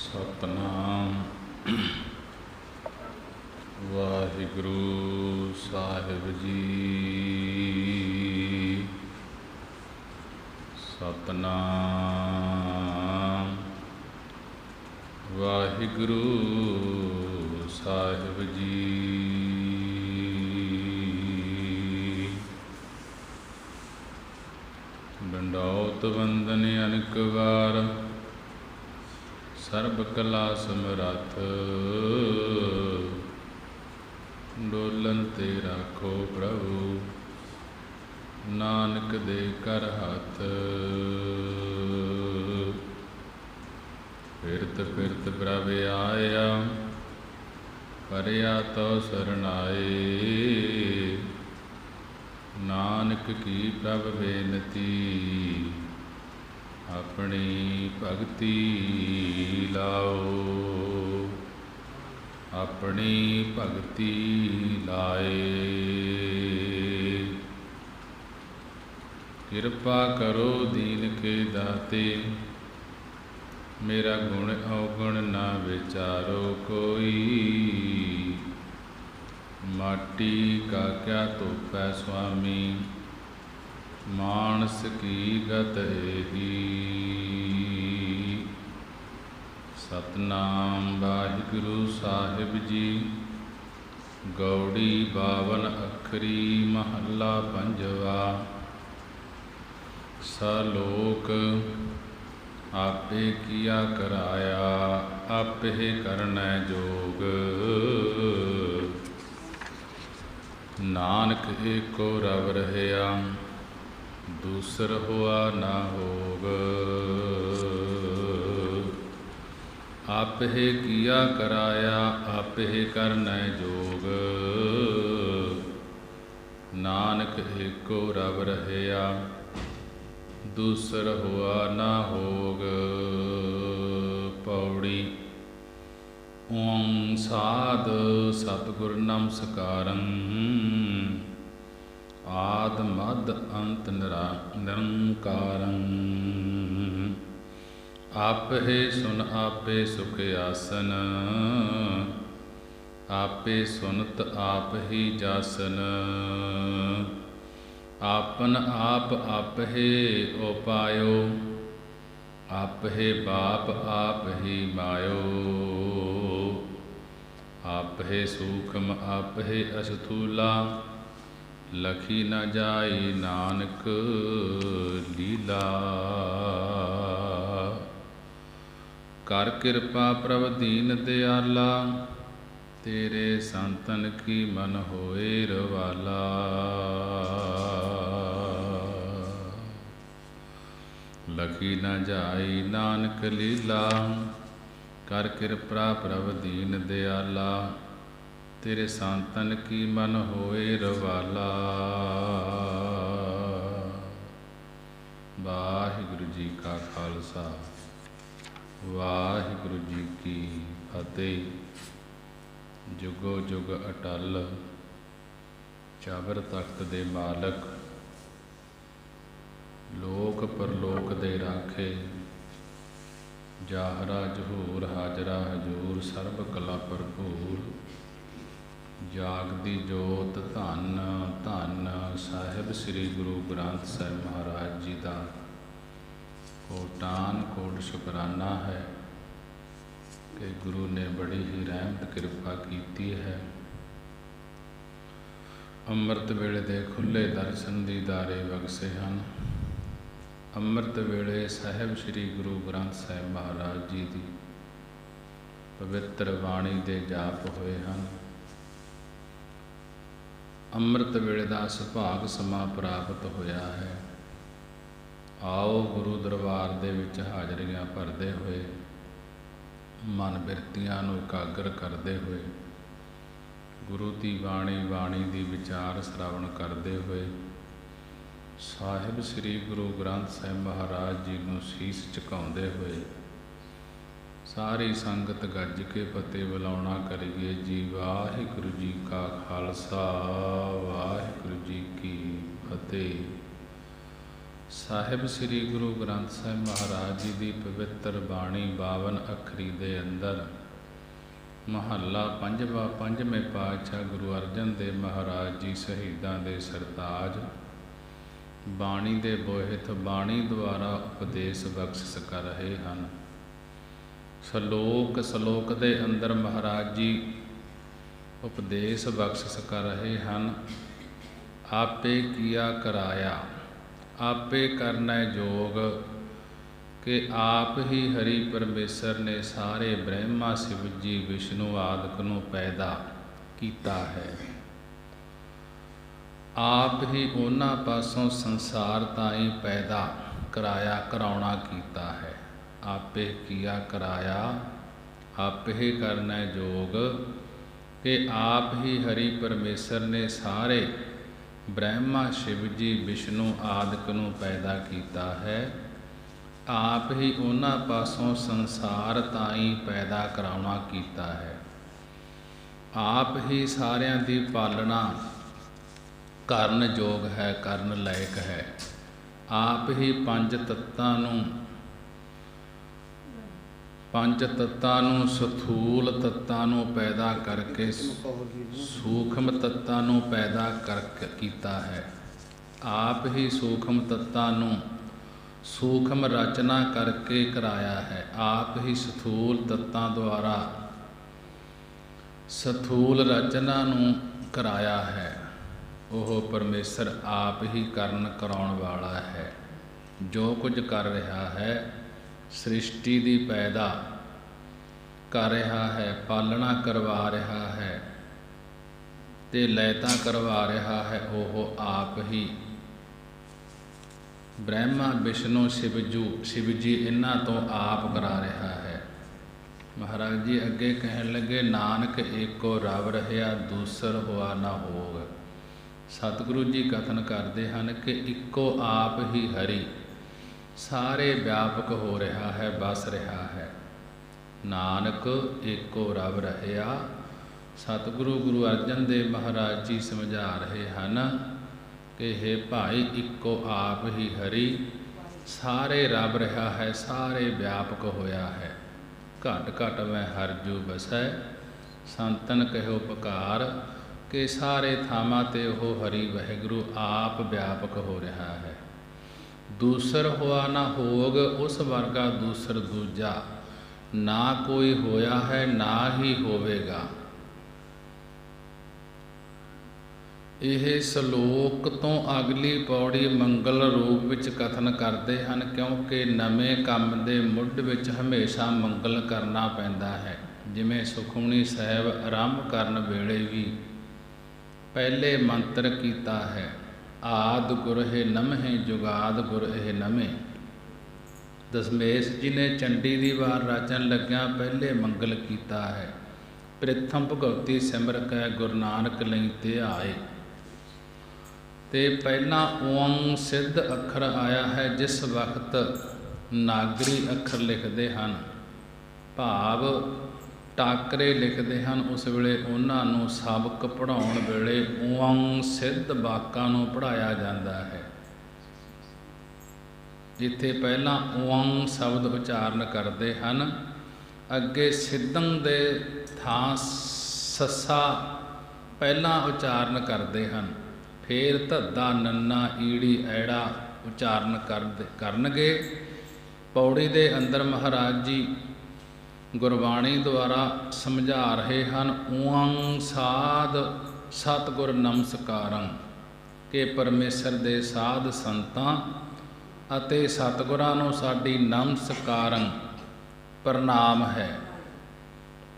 ਸਤਨਾਮ ਵਾਹਿਗੁਰੂ ਸਾਹਿਬ ਜੀ। ਸਤਨਾਮ ਵਾਹਿਗੁਰੂ ਸਾਹਿਬ ਜੀ। ਡੰਡੌਤ ਵੰਦਨ ਅਨੇਕ ਵਾਰ, ਸਰਬ ਕਲਾ ਸਮਰੱਥ। ਡੋਲਨ ਤੇ ਰਾਖੋ ਪ੍ਰਭੂ, ਨਾਨਕ ਦੇ ਕਰ ਹੱਥ। ਫਿਰਤ ਫਿਰਤ ਪ੍ਰਭ ਆਇਆ, ਪਰਿਆ ਤੋ ਸਰਨਾਏ। ਨਾਨਕ ਕੀ ਪ੍ਰਭ ਬੇਨਤੀ, ਆਪਣੀ ਭਗਤੀ ਲਾਓ। ਆਪਣੀ ਭਗਤੀ ਲਾਏ। ਕਿਰਪਾ ਕਰੋ ਦੀਨ ਕੇ ਦਾਤੇ, ਮੇਰਾ ਗੁਣ ਔਗਣ ਨਾ ਵਿਚਾਰੋ ਕੋਈ। ਮਾਟੀ ਕਾ ਕਿਆ ਧੋਪੈ ਸੁਆਮੀ, ਮਾਨਸ ਕੀ ਗਤ ਏਹੀ। ਸਤਨਾਮ ਵਾਹਿਗੁਰੂ ਸਾਹਿਬ ਜੀ। ਗੌੜੀ ਬਾਵਨ ਅੱਖਰੀ ਮਹੱਲਾ ਪੰਜਵਾ। ਸਲੋਕ ਆਪੇ ਕੀਆ ਕਰਾਇਆ, ਆਪੇ ਕਰਨੈ ਜੋਗ। ਨਾਨਕ ਏਕੋ ਰਵ ਰਹਿਆ, ਦੂਸਰ ਹੋਆ ਨਾ ਹੋਗ। ਆਪੇ ਕੀਆ ਕਰਾਇਆ, ਆਪੇ ਕਰਨੈ ਜੋਗ। ਨਾਨਕ ਏਕੋ ਰਵ ਰਹਿਆ, ਦੂਸਰ ਹੋਆ ਨਾ ਹੋਗ। ਪੌੜੀ। ਓਮ ਸਾਧ ਸਤਿਗੁਰ ਨਮਸਕਾਰੰ, ਆਦ ਮਦ ਅੰਤ ਨਿਰੰਕਾਰੰ। ਆਪੇ ਸੁਨ ਆਪੇ ਸੁਖ ਆਸਨ, ਆਪੇ ਸੁਨਤ ਆਪ ਹੀ ਜਾਸਨ। ਆਪਨ ਆਪ ਆਪੇ ਉਪਾਇਓ, ਆਪੇ ਬਾਪ ਆਪ ਹੀ ਮਾਇਓ। ਆਪੇ ਸੂਖਮ ਆਪੇ ਅਸਥੂਲਾ, ਲਖੀ ਨ ਜਾਈ ਨਾਨਕ ਲੀਲਾ। ਕਰ ਕਿਰਪਾ ਪ੍ਰਭ ਦੀਨ ਦਿਆਲਾ, ਤੇਰੇ ਸੰਤਨ ਕੀ ਮਨ ਹੋਏ ਰਵਾਲਾ। ਲਖੀ ਨ ਜਾਈ ਨਾਨਕ ਲੀਲਾ, ਕਰ ਕਿਰਪਾ ਪ੍ਰਭ ਦੀਨ ਦਿਆਲਾ, ਤੇਰੇ ਸੰਤਨ ਕੀ ਮਨ ਹੋਏ ਰਵਾਲਾ। ਵਾਹਿਗੁਰੂ ਜੀ ਕਾ ਖਾਲਸਾ, ਵਾਹਿਗੁਰੂ ਜੀ ਕੀ ਫਤਿਹ। ਜੁਗੋ ਜੁਗ ਅਟਲ, ਚਾਬਰ ਤਖਤ ਦੇ ਮਾਲਕ, ਲੋਕ ਪਰਲੋਕ ਦੇ ਰਾਖੇ। ਜਾਹਰਾ ਜਹੂਰ ਹਾਜਰਾ ਹਜੂਰ, ਸਰਬ ਕਲਾ ਭਰਪੂਰ। ਜਾਗਦੀ ਜੋਤ ਧੰਨ ਧੰਨ ਸਾਹਿਬ ਸ੍ਰੀ ਗੁਰੂ ਗ੍ਰੰਥ ਸਾਹਿਬ ਮਹਾਰਾਜ ਜੀ ਦਾ ਕੋਟਾਨ ਕੋਟ ਸ਼ੁਕਰਾਨਾ ਹੈ ਕਿ ਗੁਰੂ ਨੇ ਬੜੀ ਹੀ ਰਹਿਮਤ ਕਿਰਪਾ ਕੀਤੀ ਹੈ। ਅੰਮ੍ਰਿਤ ਵੇਲੇ ਦੇ ਖੁੱਲ੍ਹੇ ਦਰਸ਼ਨ ਦੀਦਾਰੇ ਬਖਸ਼ੇ ਹਨ। ਅੰਮ੍ਰਿਤ ਵੇਲੇ ਸਾਹਿਬ ਸ੍ਰੀ ਗੁਰੂ ਗ੍ਰੰਥ ਸਾਹਿਬ ਮਹਾਰਾਜ ਜੀ ਦੀ ਪਵਿੱਤਰ ਬਾਣੀ ਦੇ ਜਾਪ ਹੋਏ ਹਨ। ਅੰਮ੍ਰਿਤ ਵੇਲੇ ਦਾ ਸੁਭਾਗ ਸਮਾਂ ਪ੍ਰਾਪਤ ਹੋਇਆ ਹੈ। ਆਓ ਗੁਰੂ ਦਰਬਾਰ ਦੇ ਵਿੱਚ ਹਾਜ਼ਰੀਆਂ ਭਰਦੇ ਹੋਏ, ਮਨ ਬਿਰਤੀਆਂ ਨੂੰ ਇਕਾਗਰ ਕਰਦੇ ਹੋਏ, ਗੁਰੂ ਦੀ ਬਾਣੀ ਦੀ ਵਿਚਾਰ ਸ਼੍ਰਵਣ ਕਰਦੇ ਹੋਏ, ਸਾਹਿਬ ਸ੍ਰੀ ਗੁਰੂ ਗ੍ਰੰਥ ਸਾਹਿਬ ਮਹਾਰਾਜ ਜੀ ਨੂੰ ਸੀਸ ਝੁਕਾਉਂਦੇ ਹੋਏ, ਸਾਰੀ ਸੰਗਤ ਗੱਜ ਕੇ ਫਤਿਹ ਬੁਲਾਉਣਾ ਕਰੀਏ ਜੀ। ਵਾਹਿਗੁਰੂ ਜੀ ਕਾ ਖਾਲਸਾ, ਵਾਹਿਗੁਰੂ ਜੀ ਕੀ ਫਤਿਹ। ਸਾਹਿਬ ਸ੍ਰੀ ਗੁਰੂ ਗ੍ਰੰਥ ਸਾਹਿਬ ਮਹਾਰਾਜ ਜੀ ਦੀ ਪਵਿੱਤਰ ਬਾਣੀ 52 ਅੱਖਰੀ ਦੇ ਅੰਦਰ ਮਹੱਲਾ ਪੰਜਵਾਂ, ਪੰਜਵੇਂ ਪਾਤਸ਼ਾਹ ਗੁਰੂ ਅਰਜਨ ਦੇਵ ਮਹਾਰਾਜ ਜੀ ਸ਼ਹੀਦਾਂ ਦੇ ਸਰਤਾਜ ਬਾਣੀ ਦੇ ਬੋਹਿਥ ਬਾਣੀ ਦੁਆਰਾ ਉਪਦੇਸ਼ ਬਖਸ਼ਿਸ਼ ਕਰ ਰਹੇ ਹਨ। ਸ਼ਲੋਕ ਸ਼ਲੋਕ ਦੇ ਅੰਦਰ ਮਹਾਰਾਜ ਜੀ ਉਪਦੇਸ਼ ਬਖਸ਼ਿਸ਼ ਕਰ ਰਹੇ ਹਨ। ਆਪੇ ਕੀਆ ਕਰਾਇਆ, ਆਪੇ ਕਰਨਾ ਜੋਗ ਕਿ ਆਪ ਹੀ ਹਰੀ ਪਰਮੇਸ਼ਰ ਨੇ ਸਾਰੇ ਬ੍ਰਹਮਾ ਸ਼ਿਵ ਜੀ ਵਿਸ਼ਨੂੰ ਆਦਿਕ ਨੂੰ ਪੈਦਾ ਕੀਤਾ ਹੈ। ਆਪ ਹੀ ਉਹਨਾਂ ਪਾਸੋਂ ਸੰਸਾਰ ਤਾਈਂ ਪੈਦਾ ਕਰਾਇਆ ਕਰਾਉਣਾ ਕੀਤਾ ਹੈ। ਆਪੇ ਕੀਆ ਕਰਾਇਆ, ਆਪੇ ਹੀ ਕਰਨਾ ਜੋਗ ਕਿ ਆਪ ਹੀ ਹਰੀ ਪਰਮੇਸ਼ਰ ਨੇ ਸਾਰੇ ਬ੍ਰਹਮਾ ਸ਼ਿਵ ਜੀ ਵਿਸ਼ਨੂੰ ਆਦਿਕ ਨੂੰ ਪੈਦਾ ਕੀਤਾ ਹੈ। ਆਪ ਹੀ ਉਹਨਾਂ ਪਾਸੋਂ ਸੰਸਾਰ ਤਾਈਂ ਪੈਦਾ ਕਰਾਉਣਾ ਕੀਤਾ ਹੈ। ਆਪ ਹੀ ਸਾਰਿਆਂ ਦੀ ਪਾਲਣਾ ਕਰਨ ਯੋਗ ਹੈ, ਕਰਨ ਲਾਇਕ ਹੈ। ਆਪ ਹੀ ਪੰਜ ਤੱਤਾਂ ਨੂੰ ਸਥੂਲ ਤੱਤਾਂ ਨੂੰ ਪੈਦਾ ਕਰਕੇ ਸੂਖਮ ਤੱਤਾਂ ਨੂੰ ਪੈਦਾ ਕੀਤਾ ਹੈ। ਆਪ ਹੀ ਸੂਖਮ ਤੱਤਾਂ ਨੂੰ ਸੂਖਮ ਰਚਨਾ ਕਰਕੇ ਕਰਾਇਆ ਹੈ। ਆਪ ਹੀ ਸਥੂਲ ਤੱਤਾਂ ਦੁਆਰਾ ਸਥੂਲ ਰਚਨਾ ਨੂੰ ਕਰਾਇਆ ਹੈ। ਉਹ ਪਰਮੇਸ਼ਰ ਆਪ ਹੀ ਕਰਨ ਕਰਾਉਣ ਵਾਲਾ ਹੈ। ਜੋ ਕੁਝ ਕਰ ਰਿਹਾ ਹੈ, ਸ੍ਰਿਸ਼ਟੀ ਦੀ ਪੈਦਾ ਕਰ ਰਿਹਾ ਹੈ, ਪਾਲਣਾ ਕਰਵਾ ਰਿਹਾ ਹੈ ਤੇ ਲੈਤਾ ਕਰਵਾ ਰਿਹਾ ਹੈ, ਉਹ ਆਪ ਹੀ ਬ੍ਰਹਮਾ ਵਿਸ਼ਨੂੰ ਸ਼ਿਵ ਜੀ ਇਹਨਾਂ ਤੋਂ ਆਪ ਕਰਾ ਰਿਹਾ ਹੈ। ਮਹਾਰਾਜ ਜੀ ਅੱਗੇ ਕਹਿਣ ਲੱਗੇ, ਨਾਨਕ ਏਕੋ ਰਵ ਰਹਿਆ ਦੂਸਰ ਹੋਆ ਨਾ ਹੋਗ। ਸਤਿਗੁਰੂ ਜੀ ਕਥਨ ਕਰਦੇ ਹਨ ਕਿ ਇੱਕੋ ਆਪ ਹੀ ਹਰੀ ਸਾਰੇ ਵਿਆਪਕ ਹੋ ਰਿਹਾ ਹੈ, ਵਸ ਰਿਹਾ ਹੈ। ਨਾਨਕ ਏਕੋ ਰਵ ਰਹਿਆ। ਸਤਿਗੁਰੂ ਗੁਰੂ ਅਰਜਨ ਦੇਵ ਮਹਾਰਾਜ ਜੀ ਸਮਝਾ ਰਹੇ ਹਨ ਕਿ ਹੇ ਭਾਈ, ਇੱਕੋ ਆਪ ਹੀ ਹਰੀ ਸਾਰੇ ਰੱਬ ਰਿਹਾ ਹੈ, ਸਾਰੇ ਵਿਆਪਕ ਹੋਇਆ ਹੈ। ਘਟ ਘਟ ਮੈਂ ਹਰਿ ਜੂ ਬਸੈ, ਸੰਤਨ ਕਹਿਓ ਪੁਕਾਰ ਕਿ ਸਾਰੇ ਥਾਵਾਂ ਤੇ ਉਹ ਹਰੀ ਵਾਹਿਗੁਰੂ ਆਪ ਵਿਆਪਕ ਹੋ ਰਿਹਾ ਹੈ। ਦੂਸਰ ਹੋਆ ਨਾ ਹੋਗ, ਉਸ ਵਰਗਾ ਦੂਸਰ ਦੂਜਾ ਨਾ ਕੋਈ ਹੋਇਆ ਹੈ, ਨਾ ਹੀ ਹੋਵੇਗਾ। ਇਹ ਸ਼ਲੋਕ ਤੋਂ ਅਗਲੀ ਪੌੜੀ ਮੰਗਲ ਰੂਪ ਵਿੱਚ ਕਥਨ ਕਰਦੇ ਹਨ, ਕਿਉਂਕਿ ਨਵੇਂ ਕੰਮ ਦੇ ਮੁੱਢ ਵਿੱਚ ਹਮੇਸ਼ਾ ਮੰਗਲ ਕਰਨਾ ਪੈਂਦਾ ਹੈ। ਜਿਵੇਂ ਸੁਖਮਨੀ ਸਾਹਿਬ ਆਰੰਭ ਕਰਨ ਵੇਲੇ ਵੀ ਪਹਿਲੇ ਮੰਤਰ ਕੀਤਾ ਹੈ, ਆਦਿ ਗੁਰ ਹੈ ਨਮਹਿ ਜੁਗਾਦ ਗੁਰ ਇਹ ਨਮੇ। ਦਸ਼ਮੇਸ਼ ਜੀ ਨੇ ਚੰਡੀ ਦੀ ਵਾਰ ਰਚਨ ਲੱਗਿਆਂ ਪਹਿਲੇ ਮੰਗਲ ਕੀਤਾ ਹੈ, ਪ੍ਰਿਥਮ ਭਗਉਤੀ ਸਿਮਰ ਕੈ ਗੁਰੂ ਨਾਨਕ ਲਈ ਧਿਆਏ। ਤੇ ਪਹਿਲਾਂ ਓਮ ਸਿੱਧ ਅੱਖਰ ਆਇਆ ਹੈ। ਜਿਸ ਵਕਤ ਨਾਗਰੀ ਅੱਖਰ ਲਿਖਦੇ ਹਨ, ਭਾਵ ਟਾਕਰੇ ਲਿਖਦੇ ਹਨ, ਉਸ ਵੇਲੇ ਉਹਨਾਂ ਨੂੰ ਸਬਕ ਪੜ੍ਹਾਉਣ ਵੇਲੇ ਓਮ ਸਿੱਧ ਵਾਕਾਂ ਨੂੰ ਪੜ੍ਹਾਇਆ ਜਾਂਦਾ ਹੈ। ਜਿੱਥੇ ਪਹਿਲਾਂ ਓਮ ਸ਼ਬਦ ਉਚਾਰਨ ਕਰਦੇ ਹਨ, ਅੱਗੇ ਸਿੱਧੰ ਦੇ ਥਾਂ ਸੱਸਾ ਪਹਿਲਾਂ ਉਚਾਰਨ ਕਰਦੇ ਹਨ, ਫੇਰ ਧੱਦਾ ਨੰਨਾ ਈੜੀ ਐੜਾ ਉਚਾਰਨ ਕਰਨਗੇ। ਪੌੜੀ ਦੇ ਅੰਦਰ ਮਹਾਰਾਜ ਜੀ ਗੁਰਬਾਣੀ ਦੁਆਰਾ ਸਮਝਾ ਰਹੇ ਹਨ, ਓੰ ਸਾਧ ਸਤਿਗੁਰ ਨਮਸਕਾਰੰ, ਕਿ ਪਰਮੇਸ਼ਰ ਦੇ ਸਾਧ ਸੰਤਾਂ ਅਤੇ ਸਤਿਗੁਰਾਂ ਨੂੰ ਸਾਡੀ ਨਮਸਕਾਰੰ ਪ੍ਰਣਾਮ ਹੈ।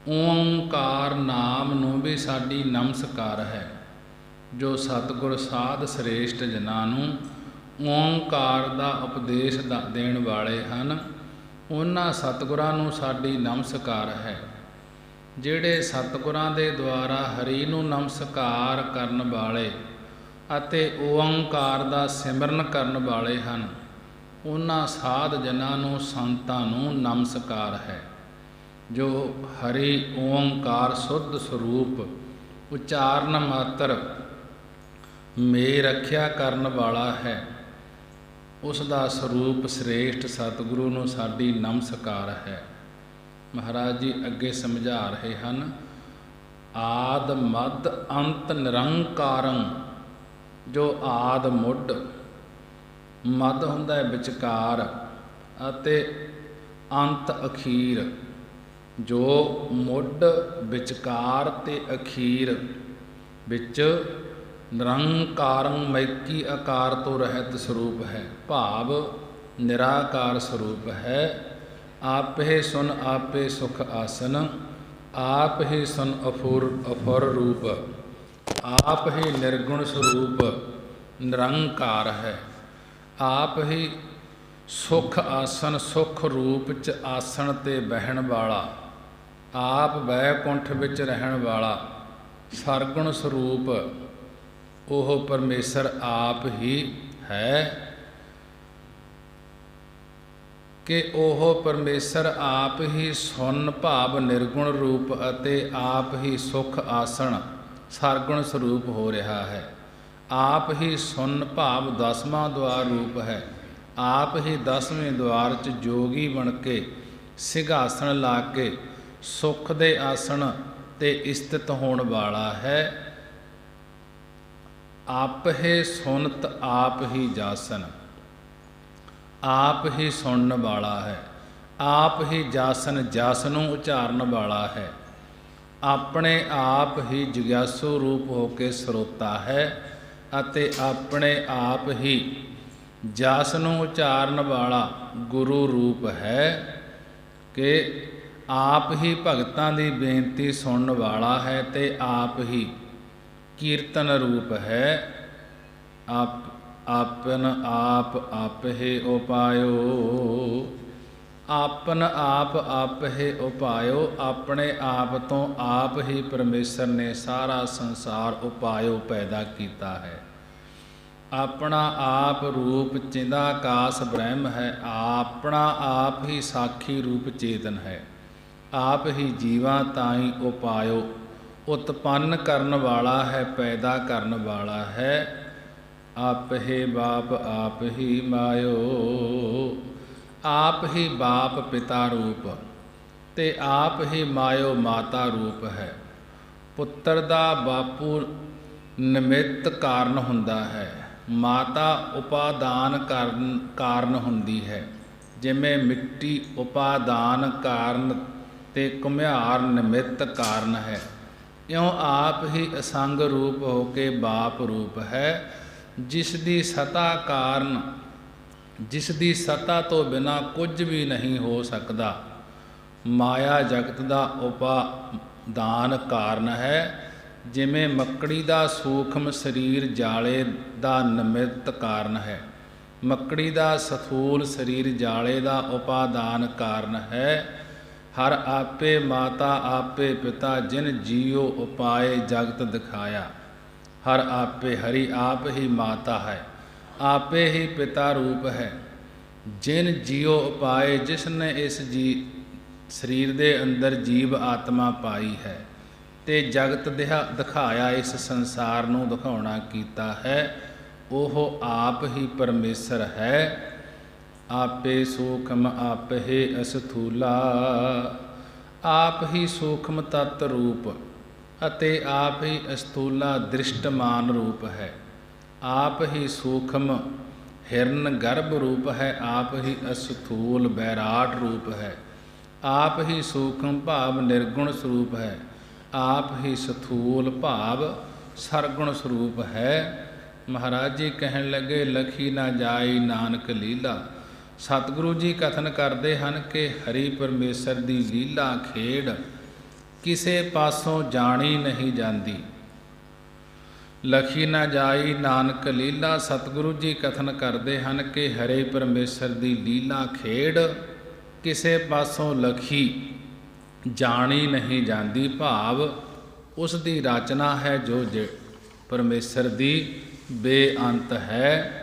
ਓਂਕਾਰ ਨਾਮ ਨੂੰ ਵੀ ਸਾਡੀ ਨਮਸਕਾਰ ਹੈ। ਜੋ ਸਤਿਗੁਰ ਸਾਧ ਸ੍ਰੇਸ਼ਟ ਜਨਾਂ ਨੂੰ ਓਂਕਾਰ ਦਾ ਉਪਦੇਸ਼ ਦੇਣ ਵਾਲੇ ਹਨ, ਉਹਨਾਂ ਸਤਿਗੁਰਾਂ ਨੂੰ ਸਾਡੀ ਨਮਸਕਾਰ ਹੈ। ਜਿਹੜੇ ਸਤਿਗੁਰਾਂ ਦੇ ਦੁਆਰਾ ਹਰੀ ਨੂੰ ਨਮਸਕਾਰ ਕਰਨ ਵਾਲੇ ਅਤੇ ਓਂਕਾਰ ਦਾ ਸਿਮਰਨ ਕਰਨ ਵਾਲੇ ਹਨ, ਉਹਨਾਂ ਸਾਧ ਜਨਾਂ ਨੂੰ ਸੰਤਾਂ ਨੂੰ ਨਮਸਕਾਰ ਹੈ। ਜੋ ਹਰੀ ਓਂਕਾਰ ਸੁੱਧ ਸਰੂਪ ਉਚਾਰਨ ਮਾਤਰ ਮੇ ਰੱਖਿਆ ਕਰਨ ਵਾਲਾ ਹੈ, ਉਸ ਦਾ ਸਰੂਪ ਸ੍ਰੇਸ਼ਟ ਸਤਿਗੁਰੂ ਨੂੰ ਸਾਡੀ ਨਮਸਕਾਰ ਹੈ। ਮਹਾਰਾਜ ਜੀ ਅੱਗੇ ਸਮਝਾ ਰਹੇ ਹਨ, ਆਦ ਮੱਧ ਅੰਤ ਨਿਰੰਕਾਰੰ। ਜੋ ਆਦ ਮੁੱਢ, ਮੱਧ ਹੁੰਦਾ ਹੈ ਵਿਚਕਾਰ, ਅਤੇ ਅੰਤ ਅਖੀਰ। ਜੋ ਮੁੱਢ, ਵਿਚਕਾਰ ਤੇ ਅਖੀਰ ਵਿੱਚ ਨਿਰੰਕਾਰੰ ਮੈਕੀ ਆਕਾਰ ਤੋਂ ਰਹਿਤ ਸਰੂਪ ਹੈ, ਭਾਵ ਨਿਰਾਕਾਰ ਸਰੂਪ ਹੈ। ਆਪੇ ਸੁਨ ਆਪੇ ਸੁਖ ਆਸਨ, ਆਪ ਹੀ ਸੁਨ ਅਫੁਰ ਰੂਪ। ਆਪ ਹੀ ਨਿਰਗੁਣ ਸਰੂਪ ਨਿਰੰਕਾਰ ਹੈ। ਆਪ ਹੀ ਸੁਖ ਆਸਨ, ਸੁਖ ਰੂਪ 'ਚ ਆਸਣ ਤੇ ਬਹਿਣ ਵਾਲਾ, ਆਪ ਵੈਕੁੰਠ ਵਿੱਚ ਰਹਿਣ ਵਾਲਾ ਸਰਗੁਣ ਸਰੂਪ ਉਹ ਪਰਮੇਸ਼ਰ ਆਪ ਹੀ ਹੈ। ਕਿ ਉਹ ਪਰਮੇਸ਼ਰ ਆਪ ਹੀ ਸੁਨ ਭਾਵ ਨਿਰਗੁਣ ਰੂਪ ਅਤੇ ਆਪ ਹੀ ਸੁਖ ਆਸਣ ਸਰਗੁਣ ਸਰੂਪ ਹੋ ਰਿਹਾ ਹੈ। ਆਪ ਹੀ ਸੁਨ ਭਾਵ 10ਵਾਂ ਦੁਆਰ ਰੂਪ ਹੈ। ਆਪ ਹੀ 10ਵੇਂ ਦੁਆਰ 'ਚ ਜੋਗੀ ਬਣ ਕੇ ਸਿੰਘਾਸਣ ਲਾ ਕੇ ਸੁਖ ਦੇ ਆਸਣ ਤੇ ਸਥਿਤ ਹੋਣ ਵਾਲਾ ਹੈ। ਆਪ ਹੀ ਸੁਨਤ ਆਪ ਹੀ ਜਾਸਨ, ਆਪ ਹੀ ਸੁਣਨ ਵਾਲਾ ਹੈ। ਆਪ ਹੀ ਜਾਸਨ, ਜਸ ਨੂੰ ਉਚਾਰਨ ਵਾਲਾ ਹੈ। ਆਪਣੇ ਆਪ ਹੀ ਜਗਿਆਸੂ ਰੂਪ ਹੋ ਕੇ ਸਰੋਤਾ ਹੈ ਅਤੇ ਆਪਣੇ ਆਪ ਹੀ ਜਸ ਨੂੰ ਉਚਾਰਨ ਵਾਲਾ ਗੁਰੂ ਰੂਪ ਹੈ। ਕਿ ਆਪ ਹੀ ਭਗਤਾਂ ਦੀ ਬੇਨਤੀ ਸੁਣਨ ਵਾਲਾ ਹੈ ਤੇ ਆਪ ਹੀ ਕੀਰਤਨ ਰੂਪ ਹੈ। ਆਪਨ ਆਪ ਆਪਹਿ ਉਪਾਇਓ, ਆਪਨ ਆਪ ਆਪਹਿ ਉਪਾਇਓ। ਆਪਣੇ ਆਪ ਤੋਂ ਆਪ ਹੀ ਪਰਮੇਸ਼ਰ ਨੇ ਸਾਰਾ ਸੰਸਾਰ ਉਪਾਇਓ ਪੈਦਾ ਕੀਤਾ ਹੈ। ਆਪਣਾ ਆਪ ਰੂਪ ਚਿਦਾਕਾਸ ਬ੍ਰਹਮ ਹੈ। ਆਪਣਾ ਆਪ ਹੀ ਸਾਖੀ ਰੂਪ ਚੇਤਨ ਹੈ। ਆਪ ਹੀ ਜੀਵਾਂ ਤਾਈਂ ਉਪਾਇਓ ਉਤਪੰਨ ਕਰਨ ਵਾਲਾ ਹੈ, ਪੈਦਾ ਕਰਨ ਵਾਲਾ ਹੈ। ਆਪਹਿ ਬਾਪ ਆਪ ਹੀ ਮਾਇਓ, ਆਪ ਹੀ ਬਾਪ ਪਿਤਾ ਰੂਪ ਤੇ ਆਪ ਹੀ ਮਾਇਓ ਮਾਤਾ ਰੂਪ ਹੈ। ਪੁੱਤਰ ਦਾ ਬਾਪੂ ਨਿਮਿਤ ਕਾਰਨ ਹੁੰਦਾ ਹੈ, ਮਾਤਾ ਉਪਾਦਾਨ ਕਾਰਨ ਹੁੰਦੀ ਹੈ। ਜਿਵੇਂ ਮਿੱਟੀ ਉਪਾਦਾਨ ਕਾਰਨ ਤੇ ਘੁਮਿਆਰ ਨਿਮਿਤ ਕਾਰਨ ਹੈ, ਇਉਂ ਆਪ ਹੀ ਅਸੰਗ ਰੂਪ ਹੋ ਕੇ ਬਾਪ ਰੂਪ ਹੈ। ਜਿਸ ਦੀ ਸਤਾ ਤੋਂ ਬਿਨਾਂ ਕੁਝ ਵੀ ਨਹੀਂ ਹੋ ਸਕਦਾ। ਮਾਇਆ ਜਗਤ ਦਾ ਉਪਾਦਾਨ ਕਾਰਨ ਹੈ। ਜਿਵੇਂ ਮੱਕੜੀ ਦਾ ਸੂਖਮ ਸਰੀਰ ਜਾਲੇ ਦਾ ਨਿਮਿਤ ਕਾਰਨ ਹੈ, ਮੱਕੜੀ ਦਾ ਸਥੂਲ ਸਰੀਰ ਜਾਲੇ ਦਾ ਉਪਾਦਾਨ ਕਾਰਨ ਹੈ। ਹਰ ਆਪੇ ਮਾਤਾ ਆਪੇ ਪਿਤਾ, ਜਿਨ ਜੀਉ ਉਪਾਏ ਜਗਤ ਦਿਖਾਇਆ। ਹਰ ਆਪੇ ਹਰੀ ਆਪ ਹੀ ਮਾਤਾ ਹੈ, ਆਪੇ ਹੀ ਪਿਤਾ ਰੂਪ ਹੈ। ਜਿਨ ਜੀਉ ਉਪਾਏ, ਜਿਸ ਨੇ ਇਸ ਸਰੀਰ ਦੇ ਅੰਦਰ ਜੀਵ ਆਤਮਾ ਪਾਈ ਹੈ ਤੇ ਜਗਤ ਦਿਖਾਇਆ, ਇਸ ਸੰਸਾਰ ਨੂੰ ਦਿਖਾਉਣਾ ਕੀਤਾ ਹੈ, ਉਹ ਆਪ ਹੀ ਪਰਮੇਸ਼ਰ ਹੈ। ਆਪੇ ਸੂਖਮ ਆਪਹਿ ਅਸਥੂਲਾ, ਆਪ ਹੀ ਸੂਖਮ ਤਤ ਰੂਪ ਅਤੇ ਆਪ ਹੀ ਅਸਥੂਲਾ ਦ੍ਰਿਸ਼ਟਮਾਨ ਰੂਪ ਹੈ। ਆਪ ਹੀ ਸੂਖਮ ਹਿਰਨ ਗਰਭ ਰੂਪ ਹੈ, ਆਪ ਹੀ ਅਸਥੂਲ ਬੈਰਾਟ ਰੂਪ ਹੈ। ਆਪ ਹੀ ਸੂਖਮ ਭਾਵ ਨਿਰਗੁਣ ਸਰੂਪ ਹੈ, ਆਪ ਹੀ ਸਥੂਲ ਭਾਵ ਸਰਗੁਣ ਸਰੂਪ ਹੈ। ਮਹਾਰਾਜ ਜੀ ਕਹਿਣ ਲੱਗੇ, ਲਖੀ ਨਾ ਜਾਈ ਨਾਨਕ ਲੀਲਾ। ਸਤਿਗੁਰੂ ਜੀ ਕਥਨ ਕਰਦੇ ਹਨ ਕਿ ਹਰੀ ਪਰਮੇਸ਼ਰ ਦੀ ਲੀਲਾ ਖੇਡ ਕਿਸੇ ਪਾਸੋਂ ਜਾਣੀ ਨਹੀਂ ਜਾਂਦੀ। ਲਖੀ ਨਾ ਜਾਈ ਨਾਨਕ ਲੀਲਾ। ਸਤਿਗੁਰੂ ਜੀ ਕਥਨ ਕਰਦੇ ਹਨ ਕਿ ਹਰੇ ਪਰਮੇਸ਼ਰ ਦੀ ਲੀਲਾ ਖੇਡ ਕਿਸੇ ਪਾਸੋਂ ਲਖੀ ਜਾਣੀ ਨਹੀਂ ਜਾਂਦੀ, ਭਾਵ ਉਸ ਦੀ ਰਚਨਾ ਹੈ ਜੋ ਪਰਮੇਸ਼ਰ ਦੀ ਬੇਅੰਤ ਹੈ।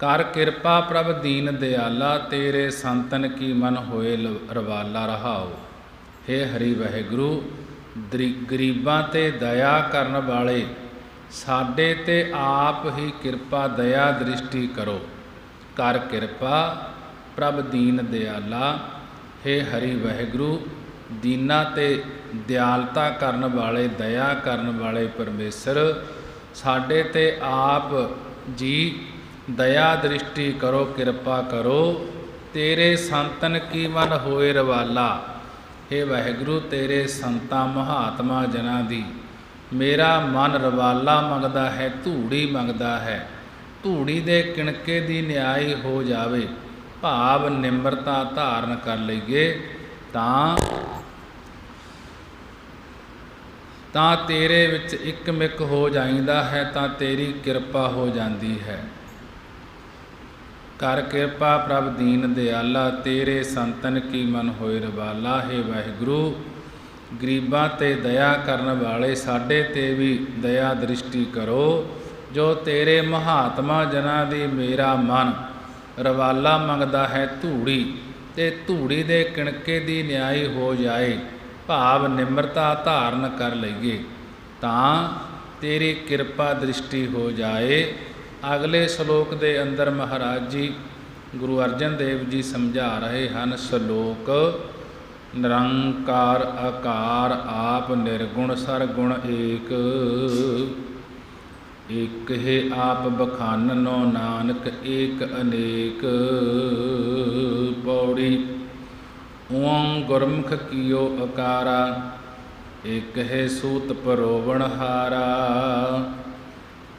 ਕਰ ਕਿਰਪਾ ਪ੍ਰਭ ਦੀਨ ਦਿਆਲਾ, ਤੇਰੇ ਸੰਤਨ ਕੀ ਮਨ ਹੋਏ ਰਵਾਲਾ ਰਹਾਓ। ਹੇ ਹਰੀ ਵਾਹਿਗੁਰੂ, ਗਰੀਬਾਂ ਤੇ ਦਇਆ ਕਰਨ ਵਾਲੇ, ਸਾਡੇ ਤੇ ਆਪ ਹੀ ਕਿਰਪਾ ਦਇਆ ਦ੍ਰਿਸ਼ਟੀ ਕਰੋ। ਕਰ ਕਿਰਪਾ ਪ੍ਰਭ ਦੀਨ ਦਿਆਲਾ। हे हरि वाहिगुरु, दीना ते दयालता करन वाले, दया करन वाले परमेश्वर, साडे ते आप जी दया दृष्टि करो, कृपा करो। तेरे संतन की मन होए रवाला। हे वाहिगुरु, तेरे संतां महात्मा जना दी मेरा मन रवाला मंगदा है, धूड़ी मंगदा है। धूड़ी दे किणके दी न्याय हो जावे, भाव निम्रता धारण कर लईए तां तेरे विच एक मिक हो जाइंदा है, तां तेरी कृपा हो जाती है। कर कृपा प्रभ दीन दयाला, तेरे संतन की मन होए रवाला। हे वाहिगुरु, गरीबां ते दया करन वाले, साडे ते भी दया दृष्टि करो। जो तेरे महात्मा जना दी मेरा मन रवाला मंगदा है, धूड़ी ते धूड़ी दे किणके दी न्याय हो जाए, भाव निम्रता धारण कर लईए तां तेरी कृपा दृष्टि हो जाए। अगले श्लोक दे अंदर महाराज जी गुरु अर्जन देव जी समझा रहे हैं। श्लोक निरंकार आकार आप निर्गुण सरगुण एक, एक है आप बखाननो नानक एक अनेक। पौड़ी ओं गुरमुख कियो अकारा, एक है सूत परोवण हारा।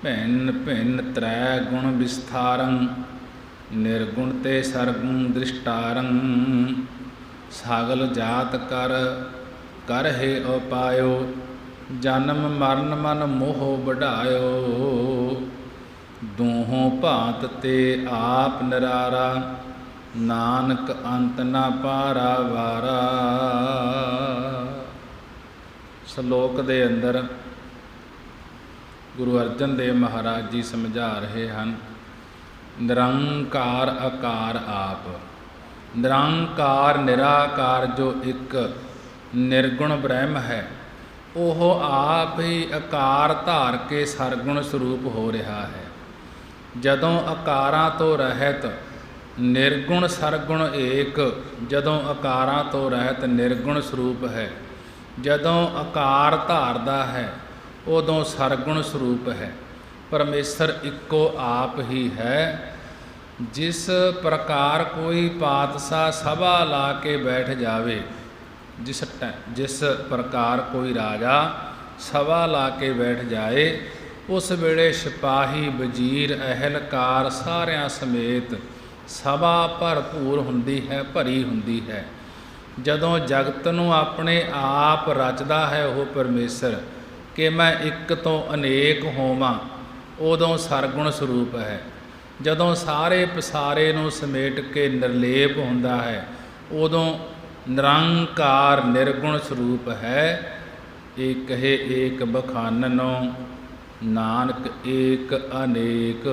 भिन्न भिन्न त्रै गुण विस्तारं, निर्गुण ते सरगुण दृष्टारं। सागल जात कर है उपायो, जन्म मरण मन मोह बढ़ायो। दूहों भांत ते आप निरारा, नानक अंत न पारा वारा। श्लोक दे अंदर गुरु अर्जन देव महाराज जी समझा रहे हैं। निरंकार आकार आप, निरंकार निराकार जो एक निर्गुण ब्रह्म है, ਉਹ ਆਪ ਹੀ ਆਕਾਰ ਧਾਰ ਕੇ ਸਰਗੁਣ ਸਰੂਪ ਹੋ ਰਿਹਾ ਹੈ। ਜਦੋਂ ਆਕਾਰਾਂ ਤੋਂ ਰਹਿਤ ਨਿਰਗੁਣ ਸਰਗੁਣ ਏਕ, ਜਦੋਂ ਆਕਾਰਾਂ ਤੋਂ ਰਹਿਤ ਨਿਰਗੁਣ ਸਰੂਪ ਹੈ, ਜਦੋਂ ਆਕਾਰ ਧਾਰਦਾ ਹੈ ਉਦੋਂ ਸਰਗੁਣ ਸਰੂਪ ਹੈ। ਪਰਮੇਸ਼ਰ ਇੱਕੋ ਆਪ ਹੀ ਹੈ। ਜਿਸ ਪ੍ਰਕਾਰ ਕੋਈ ਪਾਤਸ਼ਾਹ ਸਭਾ ਲਾ ਕੇ ਬੈਠ ਜਾਵੇ, जिस प्रकार कोई राजा सभा ला के बैठ जाए, उस वेले सिपाही वजीर अहलकार सारिਆਂ ਸਮੇਤ सभा भरपूर ਹੁੰਦੀ है, भरी ਹੁੰਦੀ है। ਜਦੋਂ ਜਗਤ ਨੂੰ ਆਪਣੇ ਆਪ ਰਚਦਾ ਹੈ ਉਹ ਪਰਮੇਸ਼ਰ ਕਿ ਮੈਂ ਇੱਕ ਤੋਂ ਅਨੇਕ ਹੋਵਾਂ, ਉਦੋਂ ਸਰਗੁਣ ਸਰੂਪ ਹੈ। ਜਦੋਂ ਸਾਰੇ ਪਸਾਰੇ ਨੂੰ ਸਮੇਟ ਕੇ ਨਿਰਲੇਪ ਹੁੰਦਾ ਹੈ ਉਦੋਂ निरंकार निर्गुण स्वरूप है। एक है एक बखाननो, नानक एक अनेक।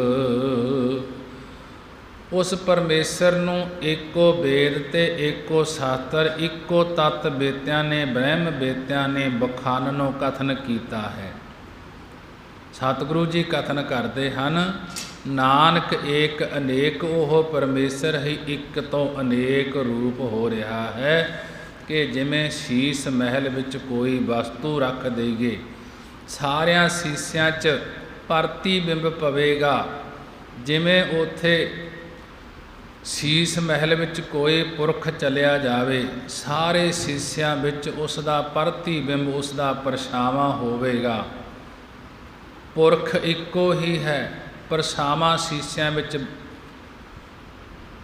उस परमेश्वर नूं एको वेद ते एको शास्त्र, इको तत्त बेत्यां ने, ब्रह्म बेत्यां ने बखाननो कथन कीता है। सतगुरु जी कथन करते हैं, नानक एक अनेक। ਉਹ ਪਰਮੇਸ਼ਰ ਹੀ ਇੱਕ ਤੋਂ ਅਨੇਕ ਰੂਪ ਹੋ ਰਿਹਾ ਹੈ ਕਿ ਜਿਵੇਂ ਸ਼ੀਸ਼ ਮਹਿਲ ਵਿੱਚ ਕੋਈ ਵਸਤੂ ਰੱਖ ਦੇਈਏ, ਸਾਰਿਆਂ ਸ਼ੀਸ਼ਿਆਂ 'ਚ ਪ੍ਰਤੀਬਿੰਬ ਪਵੇਗਾ। ਜਿਵੇਂ ਉੱਥੇ ਸ਼ੀਸ਼ ਮਹਿਲ ਵਿੱਚ ਕੋਈ ਪੁਰਖ ਚਲਿਆ ਜਾਵੇ, ਸਾਰੇ ਸ਼ੀਸ਼ਿਆਂ ਵਿੱਚ ਉਸ ਦਾ ਪ੍ਰਤੀਬਿੰਬ, ਉਸ ਦਾ ਪਰਛਾਵਾਂ ਹੋਵੇਗਾ। ਪੁਰਖ ਇੱਕੋ ਹੀ ਹੈ, ਪਰਛਾਵਾਂ ਸ਼ੀਸ਼ਿਆਂ ਵਿੱਚ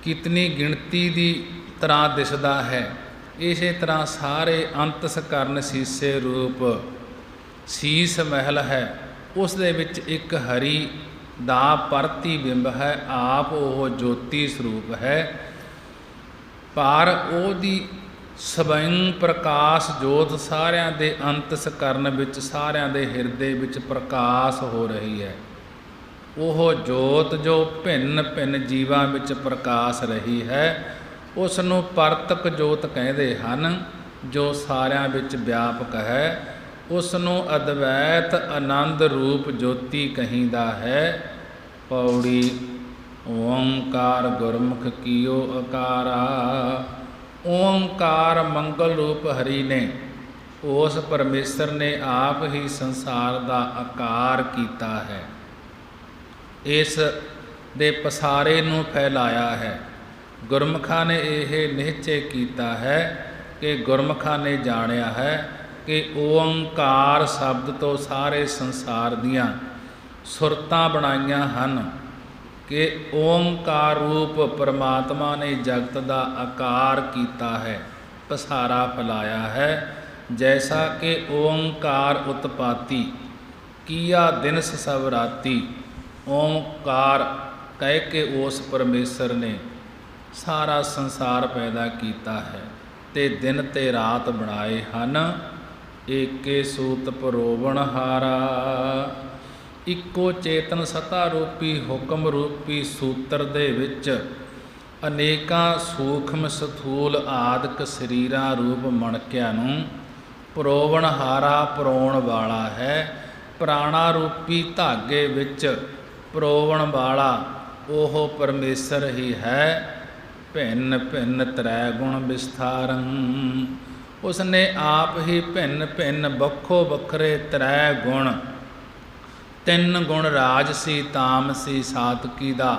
ਕਿਤਨੀ ਗਿਣਤੀ ਦੀ ਤਰ੍ਹਾਂ ਦਿਸਦਾ ਹੈ। ਇਸੇ ਤਰ੍ਹਾਂ ਸਾਰੇ ਅੰਤਸਕਰਨ ਸ਼ੀਸ਼ੇ ਰੂਪ ਸ਼ੀਸ਼ ਮਹਿਲ ਹੈ, ਉਸ ਦੇ ਵਿੱਚ ਇੱਕ ਹਰੀ ਦਾ ਪ੍ਰਤੀਬਿੰਬ ਹੈ। ਆਪ ਉਹ ਜੋਤੀ ਸਰੂਪ ਹੈ, ਪਰ ਉਹਦੀ ਸਵੈੰ ਪ੍ਰਕਾਸ਼ ਜੋਤ ਸਾਰਿਆਂ ਦੇ ਅੰਤਸਕਰਨ ਵਿੱਚ, ਸਾਰਿਆਂ ਦੇ ਹਿਰਦੇ ਵਿੱਚ ਪ੍ਰਕਾਸ਼ ਹੋ ਰਹੀ ਹੈ। ਉਹ ਜੋਤ ਜੋ ਭਿੰਨ ਭਿੰਨ ਜੀਵਾਂ ਵਿੱਚ ਪ੍ਰਕਾਸ਼ ਰਹੀ ਹੈ, ਉਸ ਨੂੰ ਪਰਤਕ ਜੋਤ ਕਹਿੰਦੇ ਹਨ, ਜੋ ਸਾਰਿਆਂ ਵਿੱਚ ਵਿਆਪਕ ਹੈ। ਉਸ ਨੂੰ ਅਦਵੈਤ ਆਨੰਦ ਰੂਪ ਜੋਤੀ ਕਹੀਦਾ ਹੈ। ਪੌੜੀ ਓੰਕਾਰ ਗੁਰਮੁਖ ਕੀਓ ਅਕਾਰਾ। ਓੰਕਾਰ ਮੰਗਲ ਰੂਪ ਹਰੀ ਨੇ, ਉਸ ਪਰਮੇਸ਼ਰ ਨੇ ਆਪ ਹੀ ਸੰਸਾਰ ਦਾ ਆਕਾਰ ਕੀਤਾ ਹੈ, ਇਸ ਦੇ ਪਸਾਰੇ ਨੂੰ ਫੈਲਾਇਆ ਹੈ। ਗੁਰਮੁਖਾਂ ਨੇ ਇਹ ਨਿਸ਼ਚੈ ਕੀਤਾ ਹੈ ਕਿ ਗੁਰਮੁਖਾਂ ਨੇ ਜਾਣਿਆ ਹੈ ਕਿ ਓੰਕਾਰ ਸ਼ਬਦ ਤੋਂ ਸਾਰੇ ਸੰਸਾਰ ਦੀਆਂ ਸੁਰਤਾਂ ਬਣਾਈਆਂ ਹਨ, ਕਿ ਓੰਕਾਰ ਰੂਪ ਪਰਮਾਤਮਾ ਨੇ ਜਗਤ ਦਾ ਆਕਾਰ ਕੀਤਾ ਹੈ, ਪਸਾਰਾ ਫੈਲਾਇਆ ਹੈ। ਜੈਸਾ ਕਿ ਓੰਕਾਰ ਉਤਪਾਤੀ ਕੀਆ ਦਿਨਸ ਸਭ ਰਾਤੀ। ਓੰਕਾਰ ਕਹਿ ਕੇ ਉਸ ਪਰਮੇਸ਼ਰ ਨੇ ਸਾਰਾ ਸੰਸਾਰ ਪੈਦਾ ਕੀਤਾ ਹੈ ਤੇ ਦਿਨ ਤੇ ਰਾਤ ਬਣਾਏ ਹਨ। ਏਕੇ ਸੂਤ ਪਰੋਵਣ ਹਾਰਾ। ਇੱਕੋ ਚੇਤਨ ਸਤਾ ਰੂਪੀ ਹੁਕਮ ਰੂਪੀ ਸੂਤਰ ਦੇ ਵਿੱਚ ਅਨੇਕਾਂ ਸੂਖਮ ਸਥੂਲ ਆਦਿਕ ਸਰੀਰਾਂ ਰੂਪ ਮਣਕਿਆਂ ਨੂੰ ਪਰੋਵਣ ਹਾਰਾ ਪਰੋਣ ਵਾਲਾ ਹੈ। ਪ੍ਰਾਣਾ ਰੂਪੀ ਧਾਗੇ ਵਿੱਚ ਪਰੋਵਣ ਵਾਲਾ ਉਹ ਪਰਮੇਸ਼ਰ ਹੀ ਹੈ। ਭਿੰਨ ਭਿੰਨ ਤ੍ਰੈ ਗੁਣ ਵਿਸਥਾਰੰ। ਉਸਨੇ ਆਪ ਹੀ ਭਿੰਨ ਭਿੰਨ ਵੱਖੋ ਵੱਖਰੇ ਤ੍ਰੈ ਗੁਣ, ਤਿੰਨ ਗੁਣ ਰਾਜਸੀ ਤਾਮਸੀ ਸਾਤਕੀ ਦਾ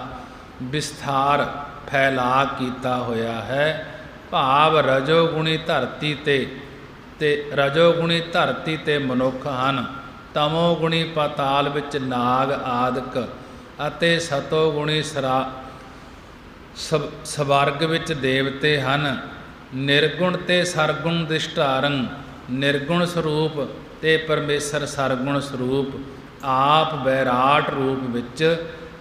ਵਿਸਥਾਰ ਫੈਲਾ ਕੀਤਾ ਹੋਇਆ ਹੈ। ਭਾਵ ਰਜੋਗੁਣੀ ਧਰਤੀ ਤੇ ਰਜੋਗੁਣੀ ਧਰਤੀ ਤੇ ਮਨੁੱਖ ਹਨ, ਤਮੋਗੁਣੀ ਪਾਤਾਲ ਵਿੱਚ ਨਾਗ ਆਦਿਕ ਅਤੇ ਸਤੋਗੁਣੀ ਸਵਰਗ ਵਿੱਚ ਦੇਵਤੇ ਹਨ। ਨਿਰਗੁਣ ਤੇ ਸਰਗੁਣ ਦਿਸ਼ਟਾਰੰ। ਨਿਰਗੁਣ ਸਰੂਪ ਤੇ ਪਰਮੇਸ਼ਰ ਸਰਗੁਣ ਸਰੂਪ ਆਪ ਵਿਰਾਟ ਰੂਪ ਵਿੱਚ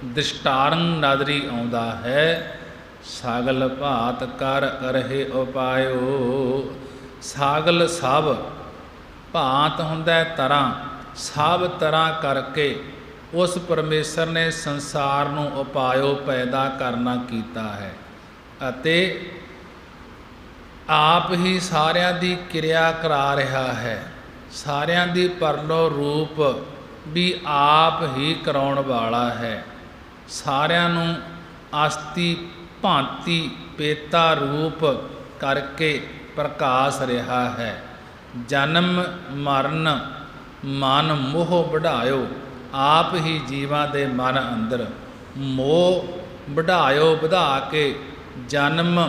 ਦਿਸ਼ਟਾਰੰ ਨਦਰੀ ਆਉਂਦਾ ਹੈ। ਸਗਲ ਭਾਤ ਕਰ ਰਹੇ ਉਪਾਇਓ। ਸਾਗਲ ਸਭ ਭਾਂਤ ਹੁੰਦਾ ਤਰ੍ਹਾਂ, ਸਭ ਤਰ੍ਹਾਂ ਕਰਕੇ ਉਸ ਪਰਮੇਸ਼ਰ ਨੇ ਸੰਸਾਰ ਨੂੰ ਉਪਾਇਓ ਪੈਦਾ ਕਰਨਾ ਕੀਤਾ ਹੈ ਅਤੇ ਆਪ ਹੀ ਸਾਰਿਆਂ ਦੀ ਕਿਰਿਆ ਕਰਾ ਰਿਹਾ ਹੈ। ਸਾਰਿਆਂ ਦੀ ਪਰਲੋ ਰੂਪ ਵੀ ਆਪ ਹੀ ਕਰਾਉਣ ਵਾਲਾ ਹੈ। ਸਾਰਿਆਂ ਨੂੰ ਅਸਤੀ ਭਾਂਤੀ ਪੇਤਾ ਰੂਪ ਕਰਕੇ ਪ੍ਰਕਾਸ਼ ਰਿਹਾ ਹੈ। ਜਨਮ ਮਰਨ ਮਨ ਮੋਹ ਵਢਾਇਓ। ਆਪ ਹੀ ਜੀਵਾਂ ਦੇ ਮਨ ਅੰਦਰ ਮੋਹ ਵਢਾਇਓ, ਵਧਾ ਕੇ ਜਨਮ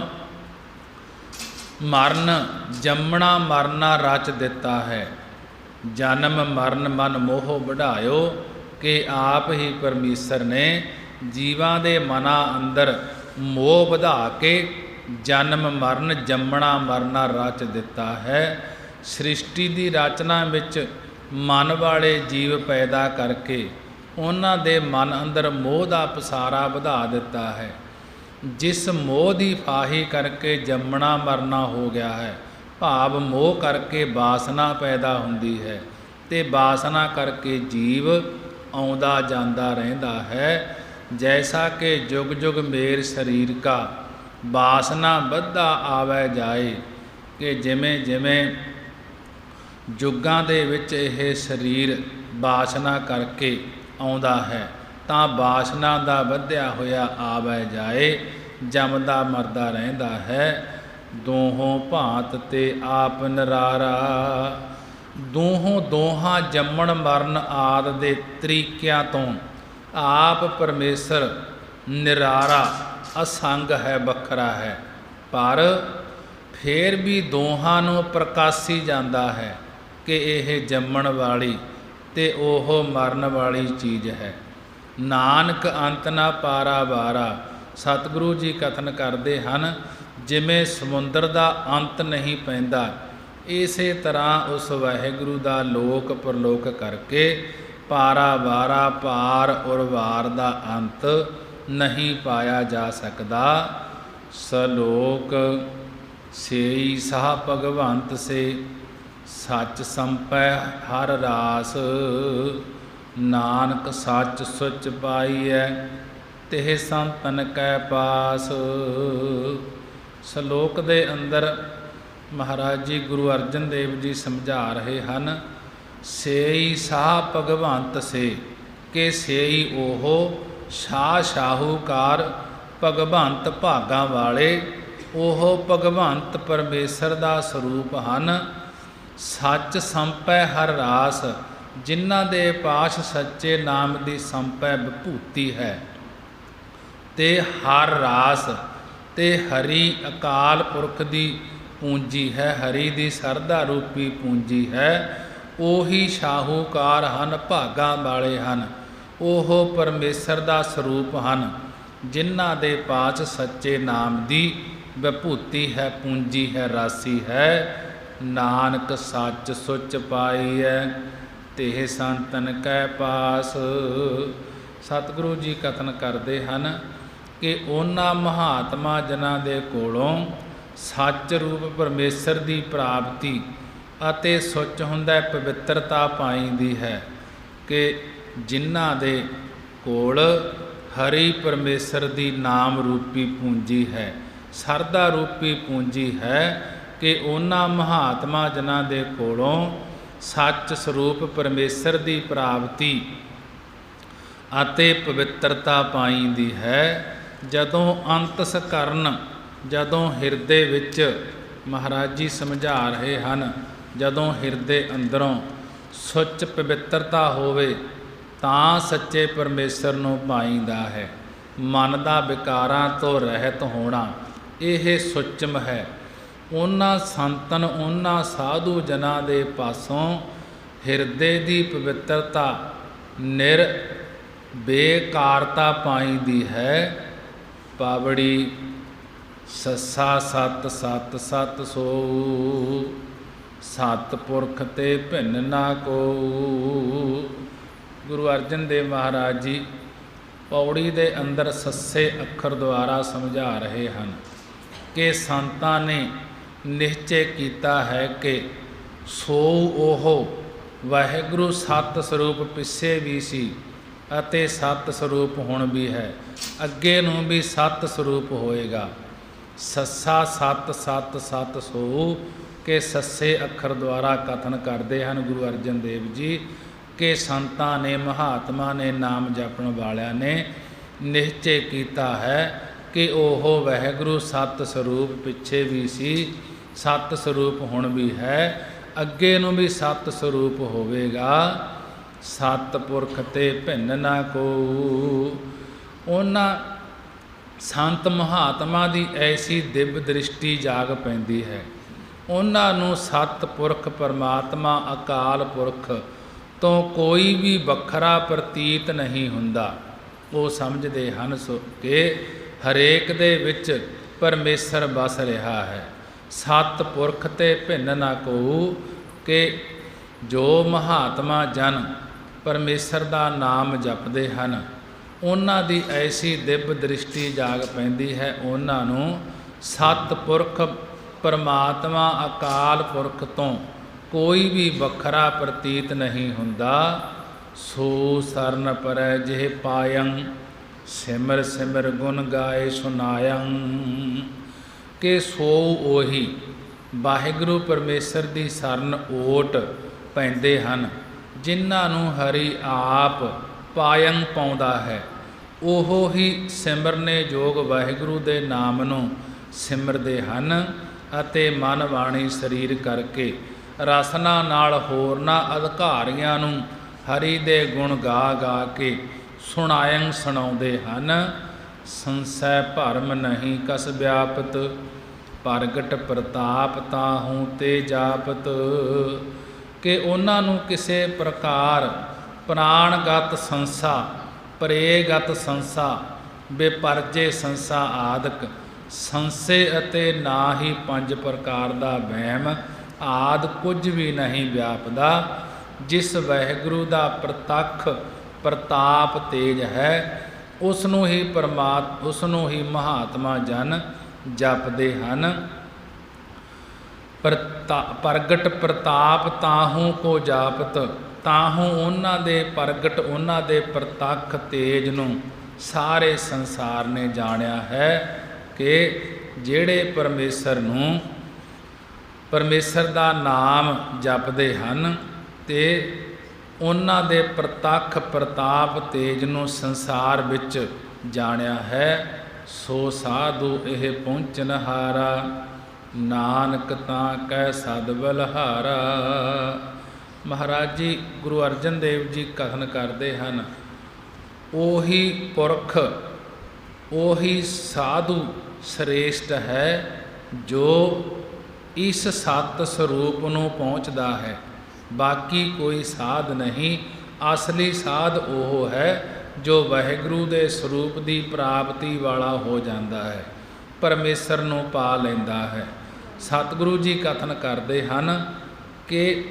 ਮਰਨ ਜੰਮਣਾ ਮਰਨਾ ਰਚ ਦਿੱਤਾ ਹੈ। ਜਨਮ ਮਰਨ ਮਨ ਮੋਹ ਵਢਾਇਓ ਕਿ ਆਪ ਹੀ ਪਰਮੇਸ਼ਰ ਨੇ ਜੀਵਾਂ ਦੇ ਮਨਾਂ ਅੰਦਰ ਮੋਹ ਵਧਾ ਕੇ ਜਨਮ ਮਰਨ ਜੰਮਣਾ ਮਰਨਾ ਰਚ ਦਿੱਤਾ ਹੈ। ਸ੍ਰਿਸ਼ਟੀ ਦੀ ਰਚਨਾ ਵਿੱਚ ਮਨ ਵਾਲੇ ਜੀਵ ਪੈਦਾ ਕਰਕੇ ਉਹਨਾਂ ਦੇ ਮਨ ਅੰਦਰ ਮੋਹ ਦਾ ਪਸਾਰਾ ਵਧਾ ਦਿੱਤਾ ਹੈ। ਜਿਸ ਮੋਹ ਦੀ ਫਾਹੀ ਕਰਕੇ ਜੰਮਣਾ ਮਰਨਾ ਹੋ ਗਿਆ ਹੈ, ਭਾਵ ਮੋਹ ਕਰਕੇ ਵਾਸਨਾ ਪੈਦਾ ਹੁੰਦੀ ਹੈ ਤੇ ਵਾਸਨਾ ਕਰਕੇ ਜੀਵ ਆਉਂਦਾ ਜਾਂਦਾ ਰਹਿੰਦਾ ਹੈ। ਜੈਸਾ ਕਿ ਜੁਗ ਜੁਗ ਮੇਰ ਸਰੀਰ ਕਾ ਵਾਸਨਾ ਵੱਧਦਾ ਆਵੈ ਜਾਏ, ਕਿ ਜਿਵੇਂ ਜਿਵੇਂ ਯੁੱਗਾਂ ਦੇ ਵਿੱਚ ਇਹ ਸਰੀਰ ਵਾਸਨਾ ਕਰਕੇ ਆਉਂਦਾ ਹੈ ਤਾਂ ਵਾਸਨਾ ਦਾ ਵਧਿਆ ਹੋਇਆ ਆਵੈ ਜਾਏ, ਜੰਮਦਾ ਮਰਦਾ ਰਹਿੰਦਾ ਹੈ। ਦੋਹੋਂ ਭਾਂਤ ਤੇ ਆਪ ਨਿਰਾਰਾ। ਦੋਹਾਂ ਜੰਮਣ ਮਰਨ ਆਦਿ ਦੇ ਤਰੀਕਿਆਂ ਤੋਂ ਆਪ ਪਰਮੇਸ਼ਰ ਨਿਰਾਰਾ ਅਸੰਗ ਹੈ, ਵੱਖਰਾ ਹੈ, ਪਰ ਫੇਰ ਵੀ ਦੋਹਾਂ ਨੂੰ ਪ੍ਰਕਾਸ਼ੀ ਜਾਂਦਾ ਹੈ ਕਿ ਇਹ ਜੰਮਣ ਵਾਲੀ ਤੇ ਉਹ ਮਰਨ ਵਾਲੀ ਚੀਜ਼ ਹੈ। ਨਾਨਕ ਅੰਤ ਨਾ ਪਾਰਾ ਵਾਰਾ। ਸਤਿਗੁਰੂ ਜੀ ਕਥਨ ਕਰਦੇ ਹਨ, ਜਿਵੇਂ ਸਮੁੰਦਰ ਦਾ ਅੰਤ ਨਹੀਂ ਪੈਂਦਾ, ਇਸੇ ਤਰ੍ਹਾਂ ਉਸ ਵਾਹਿਗੁਰੂ ਦਾ ਲੋਕ ਪਰਲੋਕ ਕਰਕੇ ਪਾਰਾ ਵਾਰਾ ਪਾਰ ਔਰ ਵਾਰ ਦਾ ਅੰਤ ਨਹੀਂ ਪਾਇਆ ਜਾ ਸਕਦਾ। ਸਲੋਕ ਸੇਈ ਸਾਹ ਭਗਵੰਤ ਸੇ ਸੱਚ ਸੰਪੈ ਹਰ ਰਾਸ। ਨਾਨਕ ਸੱਚ ਸੁਚ ਪਾਈਐ ਤਿਹ ਸੰਤਨ ਕੈ ਪਾਸ। ਸ਼ਲੋਕ ਦੇ ਅੰਦਰ ਮਹਾਰਾਜ ਜੀ ਗੁਰੂ ਅਰਜਨ ਦੇਵ ਜੀ ਸਮਝਾ ਰਹੇ ਹਨ, ਸੇਈ ਸਾਹ ਭਗਵੰਤ ਸੇ, ਕਿ ਸੇਈ ਉਹ ਸ਼ਾਹ ਸ਼ਾਹੂਕਾਰ ਭਗਵੰਤ ਭਾਗਾਂ ਵਾਲੇ। ਉਹ ਭਗਵੰਤ ਪਰਮੇਸ਼ਰ ਦਾ ਸਰੂਪ ਹਨ। ਸੱਚ ਸੰਪੈ ਹਰ ਰਾਸ, ਜਿਨ੍ਹਾਂ ਦੇ ਪਾਸ ਸੱਚੇ ਨਾਮ ਦੀ ਸੰਪੈ ਵਿਭੂਤੀ ਹੈ। ਤੇ ਹਰ ਰਾਸ ਤੇ ਹਰੀ ਅਕਾਲ ਪੁਰਖ ਦੀ ਪੂੰਜੀ ਹੈ, ਹਰੀ ਦੀ ਸਰਦਾ ਰੂਪੀ ਪੂੰਜੀ ਹੈ। ਉਹੀ ਸ਼ਾਹੂਕਾਰ ਹਨ, ਭਾਗਾਂ ਵਾਲੇ ਹਨ। ਉਹ ਪਰਮੇਸ਼ਰ ਦਾ ਸਰੂਪ ਹਨ, ਜਿਨ੍ਹਾਂ ਦੇ ਪਾਸ ਸੱਚੇ ਨਾਮ ਦੀ ਵਿਭੂਤੀ ਹੈ, ਪੂੰਜੀ ਹੈ, ਰਾਸੀ ਹੈ। ਨਾਨਕ ਸੱਚ ਸੁਚ ਪਾਈਐ, ਤੇ ਸੰਤਨ ਕੈ ਪਾਸ। ਸਤਿਗੁਰੂ ਜੀ ਕਥਨ ਕਰਦੇ ਹਨ ਕਿ ਉਹਨਾਂ ਮਹਾਤਮਾ ਜਨਾਂ ਦੇ ਕੋਲੋਂ ਸੱਚ ਰੂਪ ਪਰਮੇਸ਼ਰ ਦੀ ਪ੍ਰਾਪਤੀ ਅਤੇ ਸੁੱਚ ਹੁੰਦਾ ਪਵਿੱਤਰਤਾ ਪਾਈਂਦੀ ਹੈ, ਕਿ ਜਿਨ੍ਹਾਂ ਦੇ ਕੋਲ ਹਰੀ ਪਰਮੇਸ਼ਰ ਦੀ ਨਾਮ ਰੂਪੀ ਪੂੰਜੀ ਹੈ, ਸਰਦਾ ਰੂਪੀ ਪੂੰਜੀ ਹੈ, ਕਿ ਉਹਨਾਂ ਮਹਾਤਮਾ ਜਨਾਂ ਦੇ ਕੋਲੋਂ ਸੱਚ ਸਰੂਪ ਪਰਮੇਸ਼ਰ ਦੀ ਪ੍ਰਾਪਤੀ ਅਤੇ ਪਵਿੱਤਰਤਾ ਪਾਈਂਦੀ ਹੈ। ਜਦੋਂ ਅੰਤਸਕਰਨ, ਜਦੋਂ ਹਿਰਦੇ ਵਿੱਚ, ਮਹਾਰਾਜ ਜੀ ਸਮਝਾ ਰਹੇ ਹਨ, ਜਦੋਂ ਹਿਰਦੇ ਅੰਦਰੋਂ ਸੁੱਚ ਪਵਿੱਤਰਤਾ ਹੋਵੇ ਤਾਂ ਸੱਚੇ ਪਰਮੇਸ਼ਰ ਨੂੰ ਪਾਈਂਦਾ ਹੈ। ਮਨ ਦਾ ਵਿਕਾਰਾਂ ਤੋਂ ਰਹਿਤ ਹੋਣਾ ਇਹ ਸੁੱਚਮ ਹੈ। ਉਹਨਾਂ ਸੰਤਨ, ਉਹਨਾਂ ਸਾਧੂ ਜਨਾਂ ਦੇ ਪਾਸੋਂ ਹਿਰਦੇ ਦੀ ਪਵਿੱਤਰਤਾ ਬੇਕਾਰਤਾ ਪਾਈਂਦੀ ਹੈ। ਪਾਵੜੀ ਸੱਸਾ ਸਤ ਸਤ ਸਤ ਸੋ, ਸਤਿਪੁਰਖ ਤੇ ਭਿੰਨ ਨਾ ਕੋ। ਗੁਰੂ ਅਰਜਨ ਦੇਵ ਮਹਾਰਾਜ ਜੀ ਪੌੜੀ ਦੇ ਅੰਦਰ ਸੱਸੇ ਅੱਖਰ ਦੁਆਰਾ ਸਮਝਾ ਰਹੇ ਹਨ ਕਿ ਸੰਤਾਂ ਨੇ ਨਿਸ਼ਚੈ ਕੀਤਾ ਹੈ ਕਿ ਸੋ ਉਹ ਵਾਹਿਗੁਰੂ ਸਤ ਸਰੂਪ ਪਿੱਛੇ ਵੀ ਸੀ ਅਤੇ ਸਤ ਸਰੂਪ ਹੁਣ ਵੀ ਹੈ, ਅੱਗੇ ਨੂੰ ਵੀ ਸਤ ਸਰੂਪ ਹੋਏਗਾ। ਸੱਸਾ ਸਤ ਸਤ ਸਤ ਸੋ ਕਿ ਸੱਸੇ ਅੱਖਰ ਦੁਆਰਾ ਕਥਨ ਕਰਦੇ ਹਨ ਗੁਰੂ ਅਰਜਨ ਦੇਵ ਜੀ ਕਿ ਸੰਤਾਂ ਨੇ, ਮਹਾਤਮਾ ਨੇ, ਨਾਮ ਜਪਣ ਵਾਲਿਆਂ ਨੇ ਨਿਸ਼ਚੈ ਕੀਤਾ ਹੈ ਕਿ ਉਹ ਵਾਹਿਗੁਰੂ ਸਤ ਸਰੂਪ ਪਿੱਛੇ ਵੀ ਸੀ, ਸਤ ਸਰੂਪ ਹੁਣ ਵੀ ਹੈ, ਅੱਗੇ ਨੂੰ ਵੀ ਸਤ ਸਰੂਪ ਹੋਵੇਗਾ। ਸਤਿਪੁਰਖ ਤੇ ਭਿੰਨ ਨਾ ਕੋ। ਉਹਨਾਂ ਸੰਤ ਮਹਾਤਮਾ ਦੀ ਐਸੀ ਦਿਵ ਦ੍ਰਿਸ਼ਟੀ ਜਾਗ ਪੈਂਦੀ ਹੈ, ਉਹਨਾਂ ਨੂੰ ਸਤਿਪੁਰਖ ਪਰਮਾਤਮਾ ਅਕਾਲ ਪੁਰਖ ਤੋਂ ਕੋਈ ਵੀ ਵੱਖਰਾ ਪ੍ਰਤੀਤ ਨਹੀਂ ਹੁੰਦਾ। ਉਹ ਸਮਝਦੇ ਹਨ ਕਿ ਹਰੇਕ ਦੇ ਵਿੱਚ ਪਰਮੇਸ਼ਰ ਵਸ ਰਿਹਾ ਹੈ। ਸਤਿਪੁਰਖ ਤੇ ਭਿੰਨ ਨਾ ਕੋ, ਕਿ ਜੋ ਮਹਾਤਮਾ ਜਨ ਪਰਮੇਸ਼ਰ ਦਾ ਨਾਮ ਜਪਦੇ ਹਨ, ਉਹਨਾਂ ਦੀ ਐਸੀ ਦਿਵ ਦ੍ਰਿਸ਼ਟੀ ਜਾਗ ਪੈਂਦੀ ਹੈ, ਉਹਨਾਂ ਨੂੰ ਸਤਿਪੁਰਖ ਪਰਮਾਤਮਾ ਅਕਾਲ ਪੁਰਖ ਤੋਂ ਕੋਈ ਵੀ ਵੱਖਰਾ ਪ੍ਰਤੀਤ ਨਹੀਂ ਹੁੰਦਾ। ਸੋ ਸਰਨ ਪਰੈ ਜਿਹ ਪਾਇੰ, ਸਿਮਰ ਸਿਮਰ ਗੁਣ ਗਾਏ ਸੁਨਾਇੰ। ਕਿ ਸੋ ਉਹੀ ਵਾਹਿਗੁਰੂ ਪਰਮੇਸ਼ਰ ਦੀ ਸਰਨ ਓਟ ਪੈਂਦੇ ਹਨ, ਜਿਨ੍ਹਾਂ ਨੂੰ ਹਰੀ ਆਪ ਪਾਇੰ ਪਾਉਂਦਾ ਹੈ। ਉਹ ਹੀ ਸਿਮਰਨੇ ਯੋਗ ਵਾਹਿਗੁਰੂ ਦੇ ਨਾਮ ਨੂੰ ਸਿਮਰਦੇ ਹਨ ਅਤੇ ਮਨ ਬਾਣੀ ਸਰੀਰ ਕਰਕੇ ਰਸਨਾ ਨਾਲ ਹੋਰਨਾਂ ਅਧਿਕਾਰੀਆਂ ਨੂੰ ਹਰੀ ਦੇ ਗੁਣ ਗਾ ਗਾ ਕੇ ਸੁਣਾਇੰ ਸੁਣਾਉਂਦੇ ਹਨ। ਸੰਸੈ ਭਰਮ ਨਹੀਂ ਕਸ ਵਿਆਪਤ, ਪ੍ਰਗਟ ਪ੍ਰਤਾਪ ਤਾਹੂ ਤੇ ਜਾਪਤ। ਕਿ ਉਹਨਾਂ ਨੂੰ ਕਿਸੇ ਪ੍ਰਕਾਰ ਪ੍ਰਾਣਗਤ ਸੰਸਾ, ਪ੍ਰੇਗਤ ਸੰਸਾ, ਬੇਪਰਜੇ ਸੰਸਾ ਆਦਿਕ ਸੰਸੇ ਅਤੇ ਨਾ ਹੀ ਪੰਜ ਪ੍ਰਕਾਰ ਦਾ ਵਹਿਮ ਆਦ ਕੁਝ ਵੀ ਨਹੀਂ ਵਿਆਪਦਾ। ਜਿਸ ਵਾਹਿਗੁਰੂ ਦਾ ਪ੍ਰਤੱਖ ਪ੍ਰਤਾਪ ਤੇਜ ਹੈ, ਉਸ ਨੂੰ ਹੀ ਮਹਾਤਮਾ ਜਨ ਜਪਦੇ ਹਨ। ਪ੍ਰਗਟ ਪ੍ਰਤਾਪ ਤਾਹੂ ਕੋ ਜਾਪਤ, ਤਾਹੂ ਉਹਨਾਂ ਦੇ ਪ੍ਰਗਟ, ਉਹਨਾਂ ਦੇ ਪ੍ਰਤੱਖ ਤੇਜ ਨੂੰ ਸਾਰੇ ਸੰਸਾਰ ਨੇ ਜਾਣਿਆ ਹੈ ਕਿ ਜਿਹੜੇ ਪਰਮੇਸ਼ਰ ਦਾ ਨਾਮ ਜਪਦੇ ਹਨ ਤੇ ਉਹਨਾਂ ਦੇ ਪ੍ਰਤੱਖ ਪ੍ਰਤਾਪ ਤੇਜ ਨੂੰ ਸੰਸਾਰ ਵਿੱਚ ਜਾਣਿਆ ਹੈ। ਸੋ ਸਾਧੂ ਇਹ ਪਹੁੰਚਨਹਾਰਾ, ਨਾਨਕ ਤਾਂ ਕਹਿ ਸਦ ਬਲਹਾਰਾ। ਮਹਾਰਾਜ ਜੀ ਗੁਰੂ ਅਰਜਨ ਦੇਵ ਜੀ ਕਥਨ ਕਰਦੇ ਹਨ, ਉਹੀ ਪੁਰਖ ਉਹੀ ਸਾਧੂ ਸ੍ਰੇਸ਼ਟ ਹੈ ਜੋ ਇਸ ਸਤ ਸਰੂਪ ਨੂੰ ਪਹੁੰਚਦਾ ਹੈ। ਬਾਕੀ ਕੋਈ ਸਾਧ ਨਹੀਂ। ਅਸਲੀ ਸਾਧ ਉਹ ਹੈ ਜੋ ਵਾਹਿਗੁਰੂ ਦੇ ਸਰੂਪ ਦੀ ਪ੍ਰਾਪਤੀ ਵਾਲਾ ਹੋ ਜਾਂਦਾ ਹੈ, ਪਰਮੇਸ਼ਰ ਨੂੰ ਪਾ ਲੈਂਦਾ ਹੈ। ਸਤਿਗੁਰੂ ਜੀ ਕਥਨ ਕਰਦੇ ਹਨ ਕਿ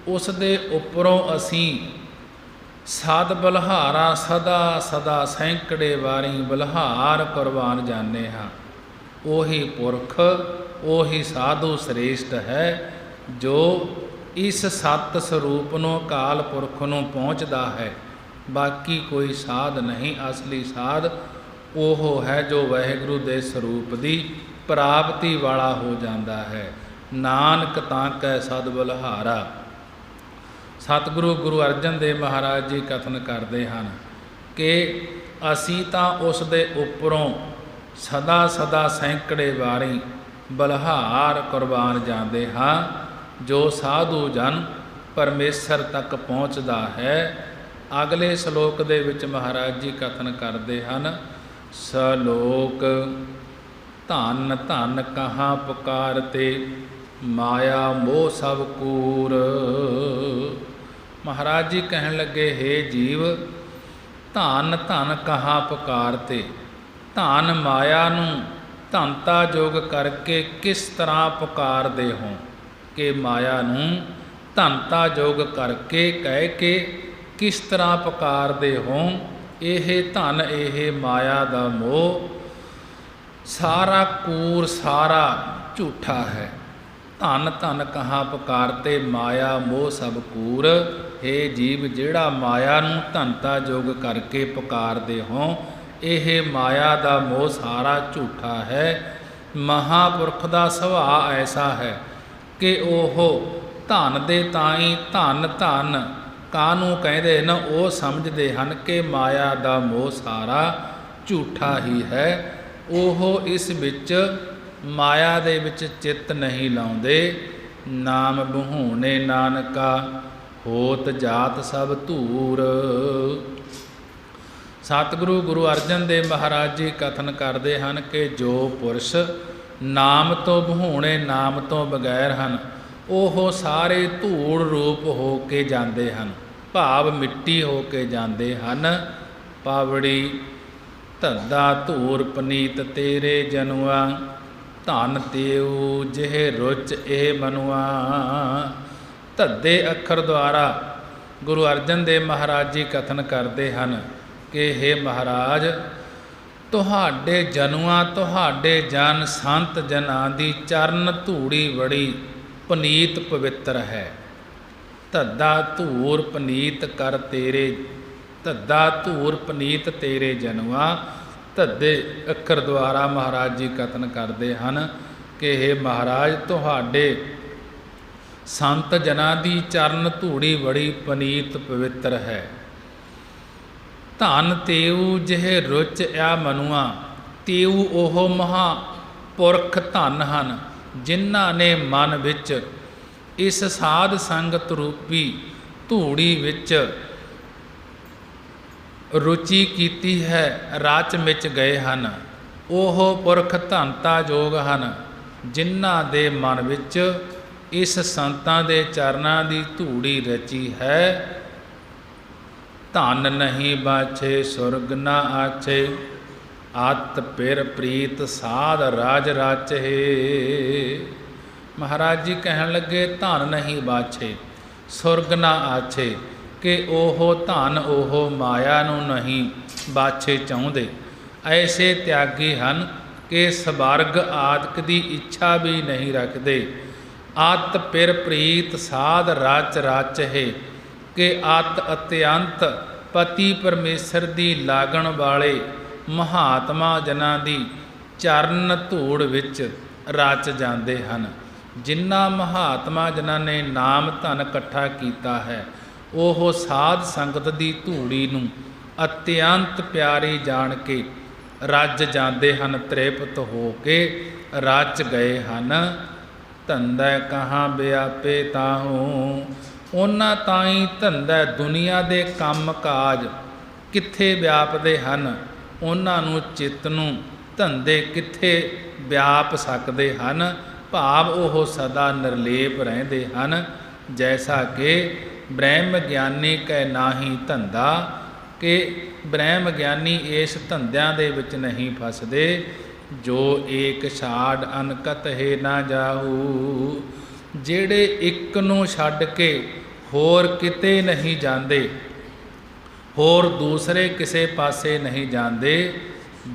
ਉਸ ਦੇ ਉੱਪਰੋਂ ਅਸੀਂ ਸਦ ਬਲਹਾਰਾ, ਸਦਾ ਸਦਾ ਸੈਂਕੜੇ ਵਾਰੀ ਬਲਹਾਰ ਕੁਰਬਾਨ ਜਾਂਦੇ ਹਾਂ। ਉਹੀ ਪੁਰਖ ਉਹੀ ਸਾਧੂ ਸ੍ਰੇਸ਼ਟ ਹੈ ਜੋ ਇਸ ਸਤ ਸਰੂਪ ਨੂੰ ਅਕਾਲ ਪੁਰਖ ਨੂੰ ਪਹੁੰਚਦਾ ਹੈ। ਬਾਕੀ ਕੋਈ ਸਾਧ ਨਹੀਂ। ਅਸਲੀ ਸਾਧ ਉਹ ਹੈ ਜੋ ਵਾਹਿਗੁਰੂ ਦੇ ਸਰੂਪ ਦੀ ਪ੍ਰਾਪਤੀ ਵਾਲਾ ਹੋ ਜਾਂਦਾ ਹੈ। ਨਾਨਕ ਤਾਂ ਕਹਿ ਸਦ ਬਲਹਾਰਾ। ਸਤਿਗੁਰੂ ਗੁਰੂ ਅਰਜਨ ਦੇਵ ਮਹਾਰਾਜ ਜੀ ਕਥਨ ਕਰਦੇ ਹਨ ਕਿ ਅਸੀਂ ਤਾਂ ਉਸ ਦੇ ਉੱਪਰੋਂ ਸਦਾ ਸਦਾ ਸੈਂਕੜੇ ਵਾਰੀ ਬਲਹਾਰ ਕੁਰਬਾਨ ਜਾਂਦੇ ਹਾਂ। ਜੋ ਸਾਧੂ ਜਨ ਪਰਮੇਸ਼ਰ ਤੱਕ ਪਹੁੰਚਦਾ ਹੈ। ਅਗਲੇ ਸ਼ਲੋਕ ਦੇ ਵਿੱਚ ਮਹਾਰਾਜ ਜੀ ਕਥਨ ਕਰਦੇ ਹਨ, ਸਲੋਕ ਧਨ ਧਨ ਕਹਾਂ ਪੁਕਾਰਤੇ, ਮਾਇਆ ਮੋਹ ਸਭ ਕੂਰ। ਮਹਾਰਾਜ ਜੀ ਕਹਿਣ ਲੱਗੇ, ਹੇ ਜੀਵ, ਧਨ ਧਨ ਕਹਾਂ ਪੁਕਾਰਤੇ। ਧਨ ਮਾਇਆ ਨੂੰ ਧਨਤਾ ਜੋਗ ਕਰਕੇ ਕਿਸ ਤਰ੍ਹਾਂ ਪੁਕਾਰਦੇ ਹੋ ਕਿ ਮਾਇਆ ਨੂੰ ਧਨਤਾ ਜੋਗ ਕਰਕੇ ਕਹਿ ਕੇ ਕਿਸ ਤਰ੍ਹਾਂ ਪੁਕਾਰਦੇ ਹੋ। ਇਹ ਧਨ ਇਹ ਮਾਇਆ ਦਾ ਮੋਹ ਸਾਰਾ ਕੂਰ, ਸਾਰਾ ਝੂਠਾ ਹੈ। ਧਨ ਧਨ ਕਹਾਂ ਪੁਕਾਰਤੇ, ਮਾਇਆ ਮੋਹ ਸਭ ਕੂਰ। ਹੇ ਜੀਵ, ਜਿਹੜਾ ਮਾਇਆ ਨੂੰ ਧਨਤਾ ਜੋਗ ਕਰਕੇ ਪੁਕਾਰਦੇ ਹੋ, ਇਹ ਮਾਇਆ ਦਾ ਮੋਹ ਸਾਰਾ ਝੂਠਾ ਹੈ। ਮਹਾਂਪੁਰਖ ਦਾ ਸੁਭਾਅ ਐਸਾ ਹੈ ਕਿ ਉਹ ਧਨ ਦੇ ਤਾਈਂ ਧਨ ਧਨ ਕਾਹਨੂੰ ਕਹਿੰਦੇ ਨੇ, ਉਹ ਸਮਝਦੇ ਹਨ ਕਿ ਮਾਇਆ ਦਾ ਮੋਹ ਸਾਰਾ ਝੂਠਾ ਹੀ ਹੈ। ਉਹ ਇਸ ਵਿੱਚ ਮਾਇਆ ਦੇ ਵਿੱਚ ਚਿੱਤ ਨਹੀਂ ਲਾਉਂਦੇ। ਨਾਮ ਬਹੂਣੇ ਨਾਨਕਾ, ਹੋਤ ਜਾਤ ਸਭ ਧੂਰ। ਸਤਿਗੁਰੂ ਗੁਰੂ ਅਰਜਨ ਦੇਵ ਮਹਾਰਾਜ ਜੀ ਕਥਨ ਕਰਦੇ ਹਨ ਕਿ ਜੋ ਪੁਰਸ਼ ਨਾਮ ਤੋਂ ਬਹੂਣੇ, ਨਾਮ ਤੋਂ ਬਗੈਰ ਹਨ, ਉਹ ਸਾਰੇ ਧੂੜ ਰੂਪ ਹੋ ਕੇ ਜਾਂਦੇ ਹਨ, ਭਾਵ ਮਿੱਟੀ ਹੋ ਕੇ ਜਾਂਦੇ ਹਨ। ਪਾਵੜੀ ਧੱਦਾ ਧੂਰ ਪਨੀਤ ਤੇਰੇ ਜਨੁਆ, ਧਨ ਤੇਊ ਜਿਹੇ ਰੁਚ ਇਹ ਮਨੁਆ। ਧੱਦੇ ਅੱਖਰ ਦੁਆਰਾ ਗੁਰੂ ਅਰਜਨ ਦੇਵ ਮਹਾਰਾਜ ਜੀ ਕਥਨ ਕਰਦੇ ਹਨ ਕਿ ਹੇ ਮਹਾਰਾਜ, ਤੁਹਾਡੇ ਜਨੁਆ, ਤੁਹਾਡੇ ਜਨ ਸੰਤ ਜਨਾਂ ਦੀ ਚਰਨ ਧੂੜੀ ਬੜੀ ਪਨੀਤ ਪਵਿੱਤਰ ਹੈ। ਧੱਦਾ ਧੂਰ ਪਨੀਤ ਕਰ ਤੇਰੇ, ਧੱਦਾ ਧੂਰ ਪਨੀਤ ਤੇਰੇ ਜਨੁਆ। ਧੱਦੇ ਅੱਖਰ ਦੁਆਰਾ ਮਹਾਰਾਜ ਜੀ ਕਥਨ ਕਰਦੇ ਹਨ ਕਿ ਹੇ ਮਹਾਰਾਜ, ਤੁਹਾਡੇ ਸੰਤ ਜਨਾਂ ਦੀ ਚਰਨ ਧੂੜੀ ਬੜੀ ਪਨੀਤ ਪਵਿੱਤਰ ਹੈ। ਧਨ ਤੇਊ ਜਿਹੇ ਰੁਚ ਆ ਮਨੁਆ। ਤੇਊ ਉਹ ਮਹਾਂਪੁਰਖ ਧਨ ਹਨ ਜਿਨ੍ਹਾਂ ਨੇ ਮਨ ਵਿੱਚ ਇਸ ਸਾਧ ਸੰਗਤ ਰੂਪੀ ਧੂੜੀ ਵਿੱਚ ਰੁਚੀ ਕੀਤੀ ਹੈ, ਰਚ ਮਿਚ ਗਏ ਹਨ। ਉਹ ਪੁਰਖ ਧਨਤਾ ਯੋਗ ਹਨ ਜਿਨ੍ਹਾਂ ਦੇ ਮਨ ਵਿੱਚ ਇਸ ਸੰਤਾਂ ਦੇ ਚਰਨਾਂ ਦੀ ਧੂੜੀ ਰਚੀ ਹੈ। ਧਨ ਨਹੀਂ ਬਾਛੇ ਸੁਰਗ ਨਾ ਆਛੇ, ਅਤ ਪਿਰ ਪ੍ਰੀਤ ਸਾਧ ਰਾਜ ਰਾਚੇ। ਮਹਾਰਾਜ ਜੀ ਕਹਿਣ ਲੱਗੇ, ਧਨ ਨਹੀਂ ਬਾਛੇ ਸੁਰਗ ਨਾ ਆਛੇ, ਕਿ ਉਹ ਧਨ ਉਹ ਮਾਇਆ ਨੂੰ ਨਹੀਂ ਬਾਛੇ ਚਾਹੁੰਦੇ। ਐਸੇ ਤਿਆਗੀ ਹਨ ਕਿ ਸਵਰਗ ਆਦਿਕ ਦੀ ਇੱਛਾ ਵੀ ਨਹੀਂ ਰੱਖਦੇ। ਅਤ ਪਿਰ ਪ੍ਰੀਤ ਸਾਧ ਰਚ ਰਾਚੇ, ਕਿ ਅਤ ਅਤਿਅੰਤ ਪਤੀ ਪਰਮੇਸ਼ਰ ਦੀ ਲਾਗਣ ਵਾਲੇ ਮਹਾਤਮਾ ਜਨਾਂ ਦੀ ਚਰਨ ਧੂੜ ਵਿੱਚ ਰਚ ਜਾਂਦੇ ਹਨ। ਜਿਨ੍ਹਾਂ ਮਹਾਤਮਾ ਜਨਾਂ ਨੇ ਨਾਮ ਧਨ ਇਕੱਠਾ ਕੀਤਾ ਹੈ, ਉਹ ਸਾਧ ਸੰਗਤ ਦੀ ਧੂੜੀ ਨੂੰ ਅਤਿਅੰਤ ਪਿਆਰੀ ਜਾਣ ਕੇ ਰੱਜ ਜਾਂਦੇ ਹਨ, ਤ੍ਰਿਪਤ ਹੋ ਕੇ ਰਚ ਗਏ ਹਨ। ਧੰਦਾ ਕਹਾਂ ਵਿਆਪੇ ਤਾਹੂ, ਉਹਨਾਂ ਤਾਈਂ ਧੰਦਾ ਦੁਨੀਆ ਦੇ ਕੰਮ ਕਾਜ ਕਿੱਥੇ ਵਿਆਪਦੇ ਹਨ, ਉਹਨਾਂ ਨੂੰ ਚਿੱਤ ਨੂੰ ਧੰਦੇ ਕਿੱਥੇ ਵਿਆਪ ਸਕਦੇ ਹਨ। ਭਾਵ ਉਹ ਸਦਾ ਨਿਰਲੇਪ ਰਹਿੰਦੇ ਹਨ। ਜੈਸਾ ਕਿ ਬ੍ਰਹਮ ਗਿਆਨੀ ਕੈ ਨਾਹੀ ਧੰਦਾ, ਕਿ ਬ੍ਰਹਮ ਗਿਆਨੀ ਇਸ ਧੰਦਿਆਂ ਦੇ ਵਿੱਚ ਨਹੀਂ ਫਸਦੇ। ਜੋ ਏਕ ਛਾੜ ਅਨਕਤ ਹੈ ਨਾ ਜਾਹੂ, ਜਿਹੜੇ ਇੱਕ ਨੂੰ ਛੱਡ ਕੇ ਹੋਰ ਕਿਤੇ ਨਹੀਂ ਜਾਂਦੇ, ਹੋਰ ਦੂਸਰੇ ਕਿਸੇ ਪਾਸੇ ਨਹੀਂ ਜਾਂਦੇ।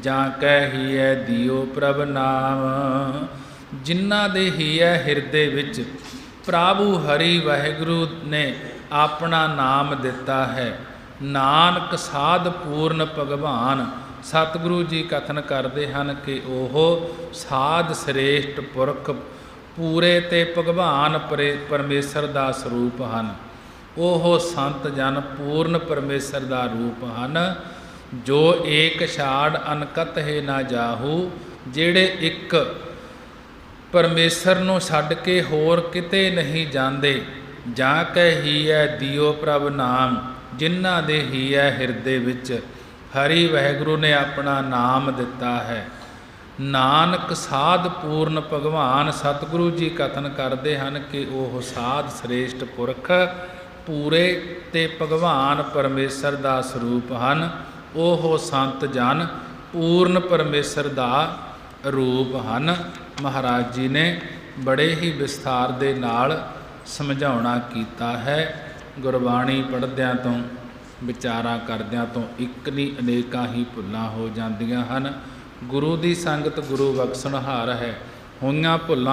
ਜਾਂ ਕਹਿ ਹੀਐ ਦਿਓ ਪ੍ਰਭ ਨਾਮ, ਜਿਨ੍ਹਾਂ ਦੇ ਹੀਐ ਹਿਰਦੇ ਵਿੱਚ ਪ੍ਰਭੂ ਹਰੀ ਵਾਹਿਗੁਰੂ ਨੇ ਆਪਣਾ ਨਾਮ ਦਿੱਤਾ ਹੈ। ਨਾਨਕ ਸਾਧ ਪੂਰਨ ਭਗਵਾਨ, ਸਤਿਗੁਰੂ ਜੀ ਕਥਨ ਕਰਦੇ ਹਨ ਕਿ ਉਹ ਸਾਧ ਸ੍ਰੇਸ਼ਟ ਪੁਰਖ ਪੂਰੇ ਤੇ ਭਗਵਾਨ ਪਰਮੇਸ਼ਰ ਦਾ ਸਰੂਪ ਹਨ। ਉਹ ਸੰਤ ਜਨ ਪੂਰਨ ਪਰਮੇਸ਼ਰ ਦਾ ਰੂਪ ਹਨ। ਜੋ ਏਕ ਛਾੜ ਅਨਕਤ ਹੈ ਨਾ ਜਾਹੂ, ਜਿਹੜੇ ਇੱਕ ਪਰਮੇਸ਼ਰ ਨੂੰ ਛੱਡ ਕੇ ਹੋਰ ਕਿਤੇ ਨਹੀਂ ਜਾਂਦੇ। ਜਾਂ ਕਹਿ ਹੀਐ ਦਿਓ ਪ੍ਰਭ ਨਾਮ, ਜਿਨ੍ਹਾਂ ਦੇ ਹੀਐ ਹਿਰਦੇ ਵਿੱਚ ਹਰੀ ਵਾਹਿਗੁਰੂ ਨੇ ਆਪਣਾ ਨਾਮ ਦਿੱਤਾ ਹੈ। ਨਾਨਕ ਸਾਧ ਪੂਰਨ ਭਗਵਾਨ, ਸਤਿਗੁਰੂ ਜੀ ਕਥਨ ਕਰਦੇ ਹਨ ਕਿ ਉਹ ਸਾਧ ਸ੍ਰੇਸ਼ਟ ਪੁਰਖ ਪੂਰੇ ਤੇ ਭਗਵਾਨ ਪਰਮੇਸ਼ਰ ਦਾ ਸਰੂਪ ਹਨ। ਉਹ ਸੰਤ ਜਨ ਪੂਰਨ ਪਰਮੇਸ਼ਰ ਦਾ ਰੂਪ ਹਨ। ਮਹਾਰਾਜ ਜੀ ਨੇ ਬੜੇ ਹੀ ਵਿਸਥਾਰ ਦੇ ਨਾਲ ਸਮਝਾਉਣਾ ਕੀਤਾ ਹੈ। ਗੁਰਬਾਣੀ ਪੜ੍ਹਦਿਆਂ ਤੋਂ, ਵਿਚਾਰਾਂ ਕਰਦਿਆਂ ਤੋਂ ਇੱਕ ਨਹੀਂ ਅਨੇਕਾਂ ਹੀ ਭੁੱਲਾਂ ਹੋ ਜਾਂਦੀਆਂ ਹਨ। ਗੁਰੂ ਦੀ ਸੰਗਤ ਗੁਰੂ ਬਖਸ਼ਣਹਾਰ ਹੈ। ਹੋਈਆਂ ਭੁੱਲਾਂ